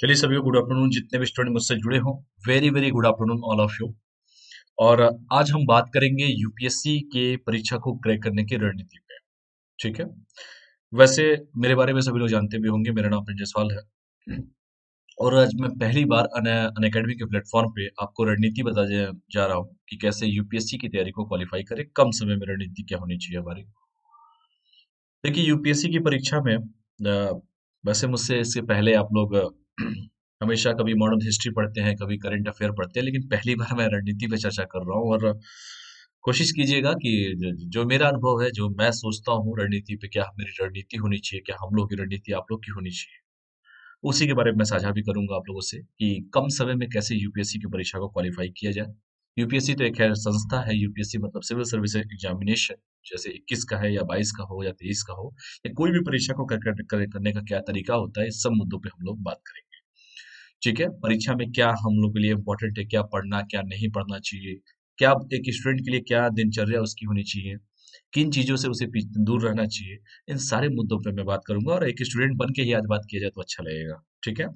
चलिए सभी को गुड आफ्टरनून। जितने भी स्टूडेंट मुझसे जुड़े हों, very very good afternoon all of you. और आज हम बात करेंगे यूपीएससी के परीक्षा को क्रैक करने की रणनीति पे। ठीक है। वैसे मेरे बारे में सभी लोग जानते भी होंगे, मेरा नाम प्रिंस जायसवाल है। और आज मैं पहली बार अनअकैडमी के प्लेटफॉर्म पे आपको रणनीति बताने जा रहा हूँ कि कैसे यूपीएससी की तैयारी को क्वालिफाई करें, कम समय में रणनीति क्या होनी चाहिए हमारी। देखिए यूपीएससी की परीक्षा में वैसे मुझसे इससे पहले आप लोग हमेशा कभी मॉडर्न हिस्ट्री पढ़ते हैं, कभी करंट अफेयर पढ़ते हैं, लेकिन पहली बार मैं रणनीति पे चर्चा कर रहा हूँ। और कोशिश कीजिएगा कि जो मेरा अनुभव है, जो मैं सोचता हूँ रणनीति पे, क्या मेरी रणनीति होनी चाहिए, क्या हम लोग की रणनीति आप लोग की होनी चाहिए, उसी के बारे में मैं साझा भी करूंगा आप लोगों से कि कम समय में कैसे यूपीएससी की परीक्षा को क्वालिफाई किया जाए। यूपीएससी तो एक खैर संस्था है। यूपीएससी मतलब सिविल सर्विस एग्जामिनेशन। जैसे 21 का है या 22 का हो या 23 का हो, या कोई भी परीक्षा को करने का क्या तरीका होता है, इस सब मुद्दों पे हम लोग बात करेंगे। ठीक है। परीक्षा में क्या हम लोग के लिए इम्पोर्टेंट है, क्या पढ़ना क्या नहीं पढ़ना चाहिए, क्या एक स्टूडेंट के लिए क्या दिनचर्या उसकी होनी चाहिए, किन चीजों से उसे दूर रहना चाहिए, इन सारे मुद्दों पे मैं बात करूंगा। और एक स्टूडेंट बन के ही आज बात किया जाए तो अच्छा लगेगा। ठीक है।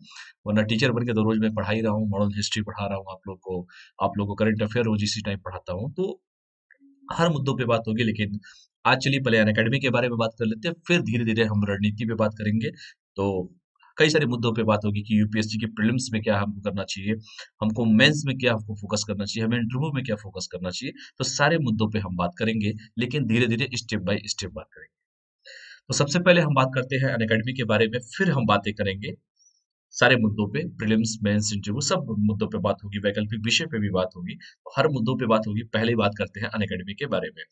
वरना टीचर बन के तो रोज मैं पढ़ा ही रहा हूँ, मॉडर्न हिस्ट्री पढ़ा रहा हूँ आप लोग को करंट अफेयर रोज इसी टाइम पढ़ाता हूँ, तो हर मुद्दों पे बात होगी। लेकिन आज चलिए पहले अनअकैडमी के बारे में बात कर लेते हैं, फिर धीरे धीरे हम रणनीति पे बात करेंगे। तो कई सारे मुद्दों पे बात होगी कि यूपीएससी की प्रीलिम्स में क्या हमको करना चाहिए, हमको मेंस में क्या हमको फोकस करना चाहिए, हमें इंटरव्यू में क्या फोकस करना चाहिए। तो सारे मुद्दों पे हम बात करेंगे, लेकिन धीरे धीरे स्टेप बाय स्टेप बात करेंगे। तो सबसे पहले हम बात करते हैं अनअकैडमी के बारे में, फिर हम बातें करेंगे सारे मुद्दों पे, प्रीलिम्स मेंस इंटरव्यू सब मुद्दों पे बात होगी, वैकल्पिक विषय पे भी बात होगी। तो हर मुद्दों पे बात होगी। पहले ही बात करते हैं अनअकैडमी के बारे में।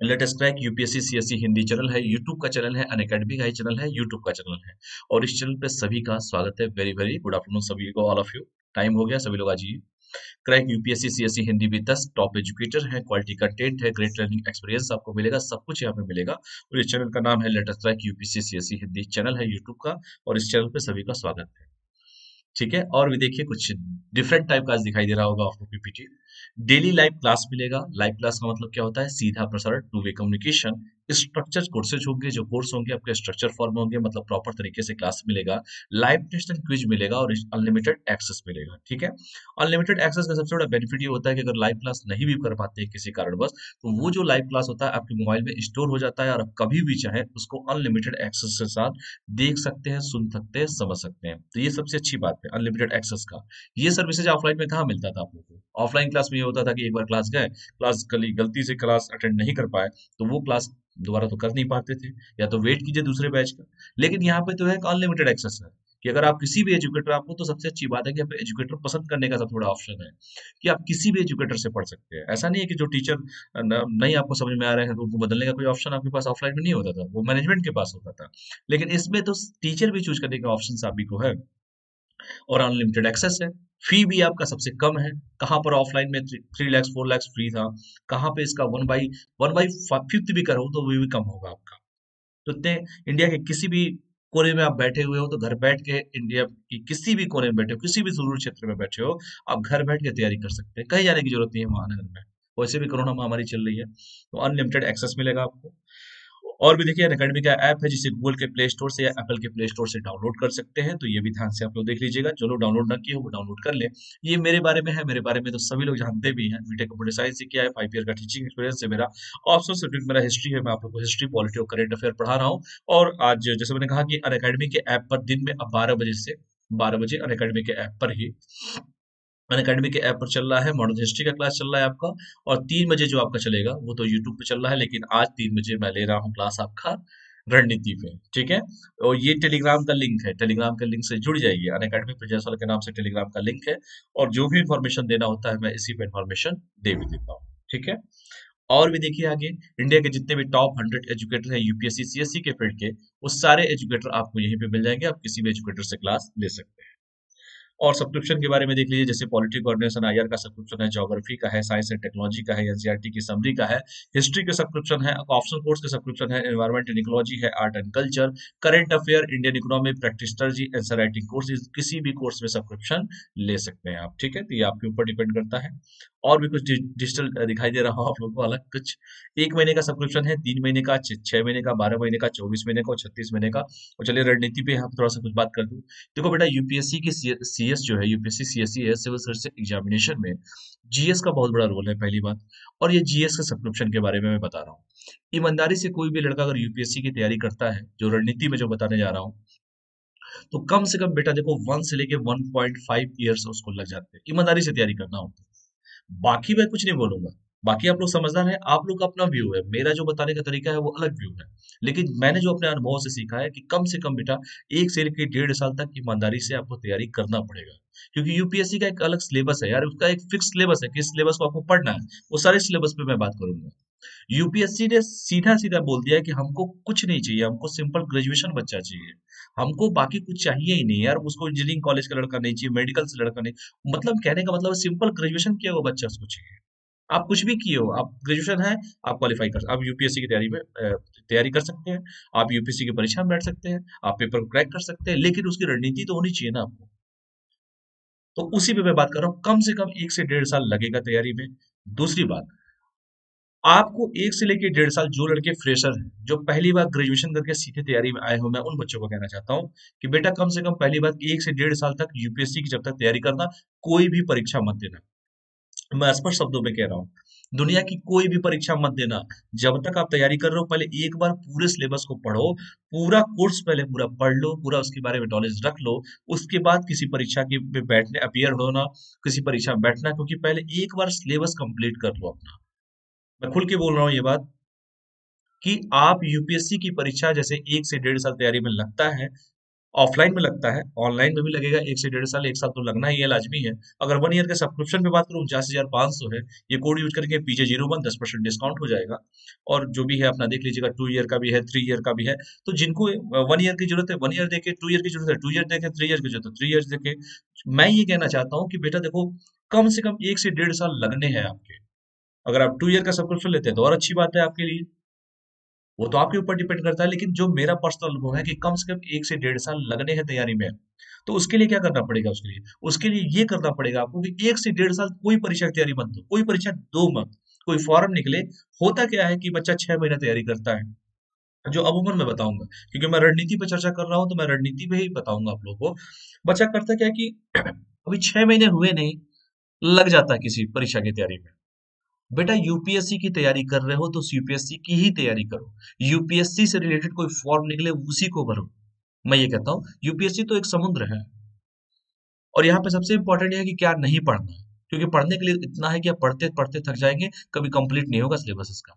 Latest crack UPSC CSC Hindi channel है, यूट्यूब का चैनल है, अनअकैडमी का ही चैनल है, यूट्यूब का चैनल है। और इस चैनल पे सभी का स्वागत है। वेरी वेरी गुड आफ्टरनून सभी को, ऑल ऑफ यू। टाइम हो गया, सभी लोग आ जाइए। क्रैक यूपीएससी सीएससी हिंदी भी 10 टॉप एजुकेटर है, क्वालिटी कंटेंट है, ग्रेट लर्निंग एक्सपीरियंस आपको मिलेगा, सब कुछ यहाँ पे मिलेगा। और इस चैनल का नाम है latest crack UPSC CSC Hindi channel है यूट्यूब का। और इस चैनल पे सभी का स्वागत है। ठीक है। और भी देखिए कुछ डिफरेंट टाइप का आज दिखाई दे रहा होगा आपको पीपीटी। डेली लाइव क्लास मिलेगा। लाइव क्लास का मतलब क्या होता है, सीधा प्रसारण, two way communication. Structure courses होंगे, जो कोर्स होंगे आपके स्ट्रक्चर फॉर्म में होंगे, मतलब प्रॉपर तरीके से क्लास मिलेगा। लाइव टेस्ट एंड क्विज मिलेगा और अनलिमिटेड एक्सेस मिलेगा। ठीक है। अनलिमिटेड एक्सेस का सबसे बड़ा बेनिफिट ये होता है कि अगर लाइव क्लास नहीं भी कर पाते हैं किसी कारणवश, तो वो जो लाइव क्लास होता है आपके मोबाइल में स्टोर हो जाता है, और आप कभी भी चाहे उसको अनलिमिटेड एक्सेस के साथ देख सकते हैं, सुन सकते हैं, समझ सकते हैं। तो ये सबसे अच्छी बात है अनलिमिटेड एक्सेस का। ये सर्विसेज ऑफलाइन में कहाँ मिलता था आप लोगों को। ऑफलाइन क्लास में ये होता था कि एक बार क्लास गए, क्लास गलती से क्लास अटेंड नहीं कर पाए, तो वो क्लास दोबारा तो कर नहीं पाते थे, या तो वेट कीजिए दूसरे बैच का। लेकिन यहाँ पे तो है अनलिमिटेड एक्सेस है, कि अगर आप किसी भी एजुकेटर, आपको तो सबसे अच्छी बात है कि आप एजुकेटर पसंद करने का सबसे बड़ा ऑप्शन है, कि आप किसी भी एजुकेटर से पढ़ सकते हैं। ऐसा नहीं है कि जो टीचर नहीं आपको समझ में आ रहे हैं तो उनको बदलने का कोई ऑप्शन आपके पास ऑफलाइन में नहीं होता था, वो मैनेजमेंट के पास होता था। लेकिन इसमें तो टीचर भी चूज करने का ऑप्शन सभी को है, और अनलिमिटेड एक्सेस है। फी भी आपका सबसे कम है। कहाँ पर ऑफलाइन में 3 लाख 4 लाख फ्री था, कहाँ पे इसका वन बाई फिफ्थ भी करो तो वो भी कम होगा आपका। तो इतने इंडिया के किसी भी कोने में आप बैठे हुए हो, तो घर बैठ के इंडिया की किसी भी कोने में बैठे हो, किसी भी सुदूर क्षेत्र में बैठे हो, आप घर बैठ के तैयारी कर सकते हैं, कहीं जाने की जरूरत नहीं है महानगर में। वैसे भी कोरोना महामारी चल रही है, तो अनलिमिटेड एक्सेस मिलेगा आपको। और भी देखिए अनअकैडमी का ऐप है, जिसे गूगल के प्ले स्टोर से या एप्पल के प्ले स्टोर से डाउनलोड कर सकते हैं। तो ये भी ध्यान से आप लोग देख लीजिएगा, जो लोग डाउनलोड ना किए हो वो डाउनलोड कर ले। ये मेरे बारे में है, मेरे बारे में तो सभी लोग जानते भी हैं। बीटेक कंप्यूटर साइंस से किया है, 5 ईयर का टीचिंग एक्सपीरियंस है मेरा। ऑप्शनल सब्जेक्ट मेरा हिस्ट्री है, मैं आप लोग को हिस्ट्री, पॉलिटी और करेंट अफेयर पढ़ा रहा हूँ। और आज जैसे मैंने कहा कि अनअकैडमी के ऐप पर दिन में अब 12 बजे से 12 बजे अनअकैडमी के ऐप पर ही, अनअकैडमी के ऐप पर चल रहा है, मॉडर्न हिस्ट्री का क्लास चल रहा है आपका। और 3 बजे जो आपका चलेगा वो तो यूट्यूब पे चल रहा है, लेकिन आज 3 बजे मैं ले रहा हूँ क्लास आपका रणनीति पे। ठीक है। और ये टेलीग्राम का लिंक है, टेलीग्राम के लिंक से जुड़ जाइए। अनअकैडमी प्रजासर के नाम से टेलीग्राम का लिंक है, और जो भी इंफॉर्मेशन देना होता है मैं इसी पे इंफॉर्मेशन दे भी देता हूँ। ठीक है। और भी देखिए आगे, इंडिया के जितने भी टॉप 100 एजुकेटर हैं यूपीएससी सीएससी के फील्ड के, वो सारे एजुकेटर आपको यहीं पे मिल जाएंगे। आप किसी भी एजुकेटर से क्लास ले सकते हैं। और सब्सक्रिप्शन के बारे में देख लीजिए, जैसे पॉलिटी कोऑर्डिनेशन आईआर का सब्सक्रिप्शन है, ज्योग्राफी का है, साइंस एंड टेक्नोलॉजी का है, एनसीईआरटी की समरी का है, हिस्ट्री के सब्सक्रिप्शन है, ऑप्शनल कोर्स के सब्सक्रिप्शन है, एनवायरमेंट एंड इकोलॉजी है, art and culture, current affair, Indian economy, practice strategy, answer writing courses, किसी भी कोर्स में सब्सक्रिप्शन ले सकते हैं आप। ठीक है। तो ये आपके ऊपर डिपेंड करता है। और भी कुछ डिजिटल दिखाई दे रहा हो आप लोगों को अलग कुछ। 1 महीने का सब्सक्रिप्शन है, 3 महीने का, 6 महीने का, 12 महीने का, 24 महीने का और 36 महीने का। और चलिए रणनीति पे यहाँ पे थोड़ा सा कुछ बात कर दूं। देखो बेटा, यूपीएससी की सीएस जो है, यूपीएससी सीएससी है, सिविल सर्विस एग्जामिनेशन में जीएस का बहुत बड़ा रोल है, पहली बात। और ये जीएस के सब्सक्रिप्शन के बारे में मैं बता रहा हूँ। ईमानदारी से कोई भी लड़का अगर यूपीएससी की तैयारी करता है, जो रणनीति में जो बताने जा रहा हूँ, तो कम से कम बेटा देखो 1 से लेके 1.5 ईयर्स उसको लग जाते हैं, ईमानदारी से तैयारी करना होता है। बाकी मैं कुछ नहीं बोलूंगा, बाकी आप लोग समझदार हैं, आप लोग का अपना व्यू है, मेरा जो बताने का तरीका है वो अलग व्यू है। लेकिन मैंने जो अपने अनुभव से सीखा है कि कम से कम बेटा 1 से लेकर 1.5 साल तक ईमानदारी से आपको तैयारी करना पड़ेगा। क्योंकि यूपीएससी का एक अलग सिलेबस है यार, उसका एक फिक्स सिलेबस है, किस सिलेबस को आपको पढ़ना है, वो सारे सिलेबस पे मैं बात करूंगा। यूपीएससी ने सीधा सीधा बोल दिया है कि हमको कुछ नहीं चाहिए, हमको सिंपल ग्रेजुएशन बच्चा चाहिए, हमको बाकी कुछ चाहिए ही नहीं यार, उसको इंजीनियरिंग कॉलेज का लड़का नहीं चाहिए, मेडिकल से लड़का नहीं। मतलब कहने का मतलब सिंपल ग्रेजुएशन किया हुआ बच्चा उसको चाहिए। आप कुछ भी किए हो, आप ग्रेजुएशन है, आप क्वालिफाई कर, आप यूपीएससी की तैयारी में तैयारी कर सकते हैं, आप यूपीएससी की परीक्षा में बैठ सकते हैं, आप पेपर को क्रैक कर सकते हैं, लेकिन उसकी रणनीति तो होनी चाहिए ना आपको। तो उसी पे मैं बात कर रहा हूँ, कम से कम 1 से 1.5 साल लगेगा तैयारी में। दूसरी बात, आपको 1 से लेके 1.5 साल, जो लड़के फ्रेशर हैं, जो पहली बार ग्रेजुएशन करके सीधे तैयारी में आए हो, मैं उन बच्चों को कहना चाहता हूँ कि बेटा कम से कम पहली बात 1 से 1.5 साल तक यूपीएससी की जब तक तैयारी करना, कोई भी परीक्षा मत देना। मैं स्पष्ट शब्दों में कह रहा हूँ, दुनिया की कोई भी परीक्षा मत देना। जब तक आप तैयारी कर रहे हो, पहले एक बार पूरे सिलेबस को पढ़ो, पूरा कोर्स पहले पूरा पढ़ लो, पूरा उसके बारे में नॉलेज रख लो। उसके बाद किसी परीक्षा की पे बैठने अपियर होना, किसी परीक्षा में बैठना, क्योंकि पहले एक बार सिलेबस कंप्लीट कर लो अपना। मैं खुल के बोल रहा हूँ ये बात कि आप यूपीएससी की परीक्षा जैसे 1 से 1.5 साल तैयारी में लगता है, ऑफलाइन में लगता है, ऑनलाइन में भी लगेगा 1 से 1.5 साल, 1 साल तो लगना ही है, लाजमी है। अगर 1 ईयर के सब्सक्रिप्शन पे बात करूँ, 49,500 है। ये कोड यूज करके PJ01 10% डिस्काउंट हो जाएगा। और जो भी है अपना देख लीजिएगा, 2 ईयर का भी है, 3 ईयर का भी है। तो जिनको 1 ईयर की जरूरत है 1 ईयर देके, 2 ईयर की जरूरत है 2 ईयर देके, 3 ईयर की जरूरत है 3 ईयर देके। मैं ये कहना चाहता हूँ कि बेटा देखो, कम से कम 1 से 1.5 साल लगने हैं आपके। अगर आप 2 ईयर का सब्सक्रिप्शन लेते हैं तो और अच्छी बात है आपके लिए, वो तो आपके ऊपर डिपेंड करता है। लेकिन जो मेरा पर्सनल अनुभव है कि कम से कम 1 से 1.5 साल लगने हैं तैयारी में। तो उसके लिए क्या करना पड़ेगा, उसके लिए ये करना पड़ेगा आपको कि 1 से 1.5 साल कोई परीक्षा की तैयारी मत दो, कोई परीक्षा दो मत। कोई फॉर्म निकले, होता क्या है कि बच्चा 6 महीने तैयारी करता है, जो अमूमन मैं बताऊंगा, क्योंकि मैं रणनीति पे चर्चा कर रहा हूँ तो मैं रणनीति पे ही बताऊंगा आप लोगों को। बच्चा करता क्या है कि अभी 6 महीने हुए नहीं, लग जाता है किसी परीक्षा की तैयारी में। बेटा यूपीएससी की तैयारी कर रहे हो तो यूपीएससी की ही तैयारी करो, यूपीएससी से रिलेटेड कोई फॉर्म निकले उसी को भरो। मैं ये कहता हूँ, यूपीएससी तो एक समुद्र है, और यहाँ पे सबसे इंपॉर्टेंट है कि क्या नहीं पढ़ना है। क्योंकि पढ़ने के लिए इतना है कि आप पढ़ते पढ़ते थक जाएंगे, कभी कंप्लीट नहीं होगा सिलेबस इसका।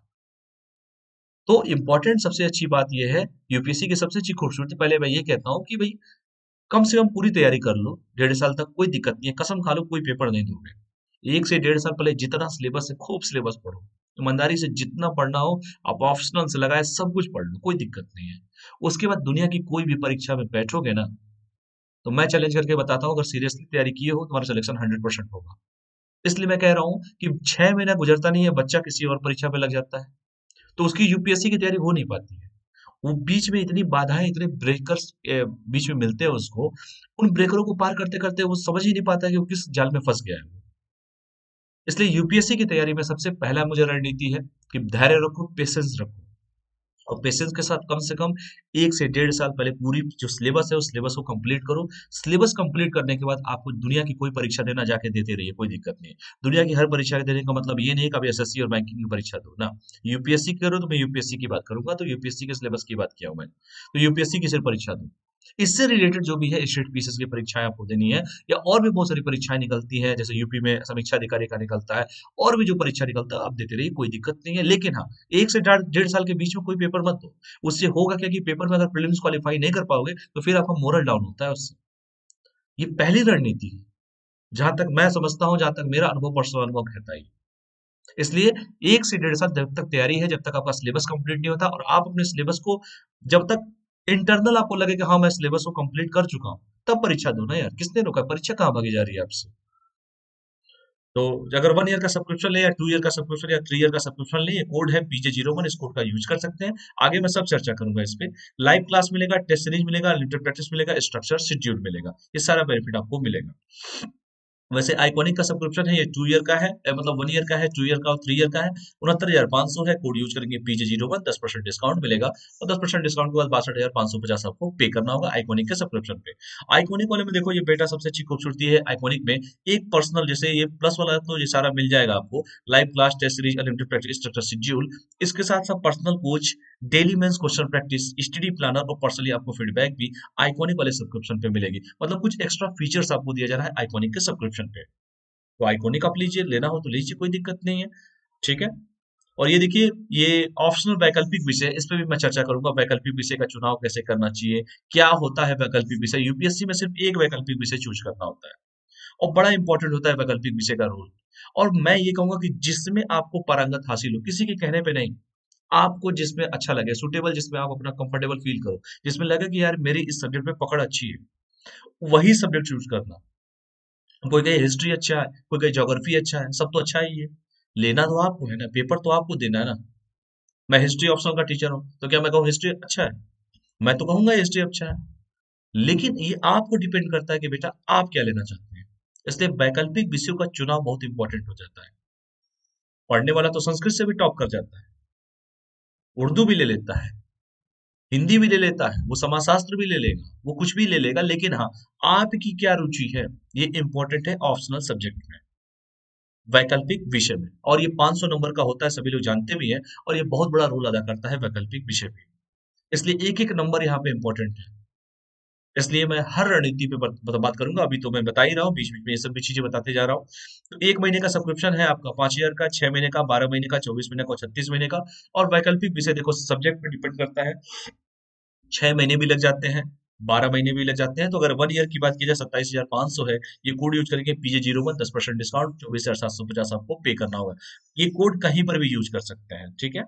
तो इंपॉर्टेंट सबसे अच्छी बात यह है, यूपीएससी की सबसे अच्छी खूबसूरती, पहले मैं ये कहता हूँ कि भाई कम से कम पूरी तैयारी कर लो, 1.5 साल तक कोई दिक्कत नहीं है, कसम खा लो कोई पेपर नहीं दोगे। 1 से 1.5 साल पहले जितना सिलेबस है खूब सिलेबस पढ़ो, ईमानदारी से जितना पढ़ना हो, आप ऑप्शनल से लगाए सब कुछ पढ़ लो, कोई दिक्कत नहीं है। उसके बाद दुनिया की कोई भी परीक्षा में बैठोगे ना, तो मैं चैलेंज करके बताता हूँ, अगर सीरियसली तैयारी किए हो तुम्हारा सिलेक्शन 100% होगा। इसलिए मैं कह रहा हूँ कि 6 महीना गुजरता नहीं है, बच्चा किसी और परीक्षा में लग जाता है, तो उसकी यूपीएससी की तैयारी हो नहीं पाती है। वो बीच में इतनी बाधाएं, इतने ब्रेकर्स बीच में मिलते हैं उसको, उन ब्रेकरों को पार करते करते वो समझ ही नहीं पाता है कि वो किस जाल में फंस गया है वो। इसलिए यूपीएससी की तैयारी में सबसे पहला मुझे रणनीति है कि धैर्य रखो, पेशेंस रखो। और पेशेंस के साथ कम से कम 1 से 1.5 साल पहले पूरी जो सिलेबस है उस सिलेबस को कंप्लीट करो। सिलेबस कंप्लीट करने के बाद आपको दुनिया की कोई परीक्षा देना जाके देते रहिए, कोई दिक्कत नहीं है। दुनिया की हर परीक्षा देने का मतलब ये नहीं है कि आप एसएससी और बैंकिंग की परीक्षा दो ना। यूपीएससी करो तो मैं यूपीएससी की बात करूंगा, तो यूपीएससी के सिलेबस की बात किया हूं मैंने, तो यूपीएससी की सिर्फ परीक्षा दो। इससे रिलेटेड जो भी है स्टेट पीसीएस की परीक्षाएं आपको देनी है, या और भी बहुत सारी परीक्षाएं निकलती हैं, जैसे यूपी में समीक्षा अधिकारी का निकलता है, और भी जो परीक्षा निकलता है आप देते रहिए, कोई दिक्कत नहीं है। लेकिन हाँ, 1 से 1.5 साल के बीच में कोई पेपर मत दो। उससे होगा क्या कि पेपर में अगर प्रीलिम्स क्वालीफाई नहीं कर पाओगे तो फिर आपका मोरल डाउन होता है उससे। ये पहली रणनीति है, जहां तक मैं समझता हूं, जहां तक मेरा अनुभव, पर्सनल अनुभव कहता है। इसलिए 1 से 1.5 साल जब तक तैयारी है, जब तक आपका सिलेबस कंप्लीट नहीं होता, और आप अपने सिलेबस को जब तक इंटरनल आपको लगे कि हाँ मैं सिलेबस को कंप्लीट कर चुका हूँ, तब परीक्षा दो ना यार। किसने रोका, परीक्षा कहाँ भागी जा रही है आपसे। तो अगर 1 ईयर का सब्सक्रिप्शन ले, या 2 ईयर का सब्सक्रिप्शन, या 3 ईयर का सब्सक्रिप्शन ले, ये कोड है PJ01, इस कोड का यूज कर सकते हैं। आगे मैं सब चर्चा करूंगा इस पे। लाइव क्लास मिलेगा, टेस्ट सीरीज मिलेगा, लिटिल प्रैक्टिस मिलेगा, स्ट्रक्चर शेड्यूल मिलेगा, ये सारा बेनिफिट आपको मिलेगा। वैसे आइकॉनिक का सब्सक्रिप्शन है ये 2 ईयर का है, मतलब 1 ईयर का है, 2 ईयर का और 3 ईयर का है। 69,500 है। कोड यूज करेंगे PJ01, 10% डिस्काउंट मिलेगा और 10% डिस्काउंट के बाद 62,550 आपको पे करना होगा आइकॉनिक के सब्सक्रिप्शन पे। आइकॉनिक वाले में देखो ये बेटा सबसे अच्छी खूबसूरती है आइकॉनिक में, एक पर्सनल, जैसे ये प्लस वाला तो ये सारा मिल जाएगा आपको, live class, test series, unlimited practice, structure schedule, इसके साथ साथ personal coach, daily mains question practice, study planner और पर्सनली आपको फीडबैक भी आइकॉनिक वाले सब्सक्रिप्शन पे मिलेगी। मतलब कुछ एक्स्ट्रा फीचर्स आपको दिया जा रहा है आइकॉनिक के सब्सक्रिप्शन पे। तो आइकॉनिक आप लीजिए, लेना हो तो लीजिए, कोई दिक्कत नहीं है। ठीक है। और ये देखिए, ये ऑप्शनल वैकल्पिक विषय है, इस पे भी मैं चर्चा करूंगा, वैकल्पिक विषय का चुनाव कैसे करना चाहिए, क्या होता है वैकल्पिक विषय। यूपीएससी में सिर्फ एक वैकल्पिक विषय चूज करना होता है और बड़ा इंपॉर्टेंट होता है वैकल्पिक विषय का रोल। और मैं ये कहूंगा कि जिसमें आपको पारंगत हासिल हो, किसी के कहने पे नहीं, आपको जिसमें अच्छा लगे, सुटेबल, जिसमें आप अपना कंफर्टेबल फील करो, जिसमें लगे कि यार मेरी इस सब्जेक्ट में पकड़ अच्छी है, वही सब्जेक्ट चूज करना। कोई कहे हिस्ट्री अच्छा है, कोई कहे ज्योग्राफी अच्छा है, सब तो अच्छा ही है। लेना तो आपको है ना, पेपर तो आपको देना है ना। मैं हिस्ट्री ऑप्शनल का टीचर हूँ तो क्या मैं कहूँ हिस्ट्री अच्छा है? मैं तो कहूंगा हिस्ट्री अच्छा है। लेकिन ये आपको डिपेंड करता है कि बेटा आप क्या लेना चाहते हैं। इसलिए वैकल्पिक विषयों का चुनाव बहुत इंपॉर्टेंट हो जाता है। पढ़ने वाला तो संस्कृत से भी टॉप कर जाता है, उर्दू भी ले लेता है, हिंदी भी ले लेता है, वो समाजशास्त्र भी ले लेगा, वो कुछ भी ले लेगा, लेकिन हाँ, आपकी क्या रुचि है, ये इंपॉर्टेंट है ऑप्शनल सब्जेक्ट में, वैकल्पिक विषय में। और ये 500 नंबर का होता है, सभी लोग जानते भी हैं, और ये बहुत बड़ा रोल अदा करता है वैकल्पिक विषय पे। इसलिए एक एक नंबर यहाँ पे इंपॉर्टेंट है। इसलिए मैं हर रणनीति पे बात करूंगा। अभी तो मैं बता ही रहा हूँ, बीच बीच में ये सब भी चीजें बताते जा रहा हूँ। तो 1 महीने का सब्सक्रिप्शन है आपका, 5 ईयर का, 6 महीने का, 12 महीने का, 24 महीने का, 36 महीने का। और वैकल्पिक विषय देखो सब्जेक्ट पे डिपेंड करता है, 6 महीने भी लग जाते हैं, 12 महीने भी लग जाते हैं। तो अगर 1 ईयर की बात की जाए, 27,500 है। ये कोड यूज करेंगे PJ01, 10% डिस्काउंट, 24,750 आपको पे करना होगा। ये कोड कहीं पर भी यूज कर सकते हैं। ठीक है।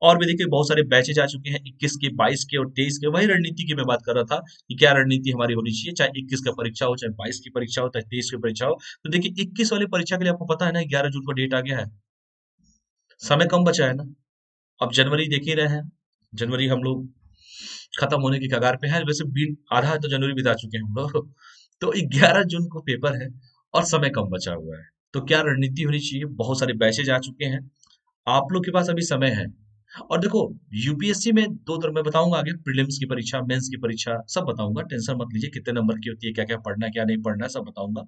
और भी देखिए बहुत सारे बैचेज आ चुके हैं, 21 के, 22 के और 23 के। वही रणनीति की मैं बात कर रहा था कि क्या रणनीति हमारी होनी चाहिए, चाहे 21 का परीक्षा हो, चाहे 22 की परीक्षा हो, चाहे 23 की परीक्षा हो। तो देखिए 21 वाली परीक्षा के लिए आपको पता है ना, 11 जून को डेट आ गया है, समय कम बचा है ना। अब जनवरी देख ही रहे हैं, जनवरी हम लोग खत्म होने की कगार पे है, वैसे बीत आधा तो जनवरी बिता चुके हैं हम लोग। तो 11 जून को पेपर है और समय कम बचा हुआ है। तो क्या रणनीति होनी चाहिए, बहुत सारे बैचेज आ चुके हैं, आप लोग के पास अभी समय है। और देखो यूपीएससी में दो तरह मैं बताऊंगा आगे, प्रीलिम्स की परीक्षा, मेंस की परीक्षा, सब बताऊंगा, टेंशन मत लीजिए, कितने नंबर की होती है, क्या क्या पढ़ना है, क्या नहीं पढ़ना है, सब बताऊंगा।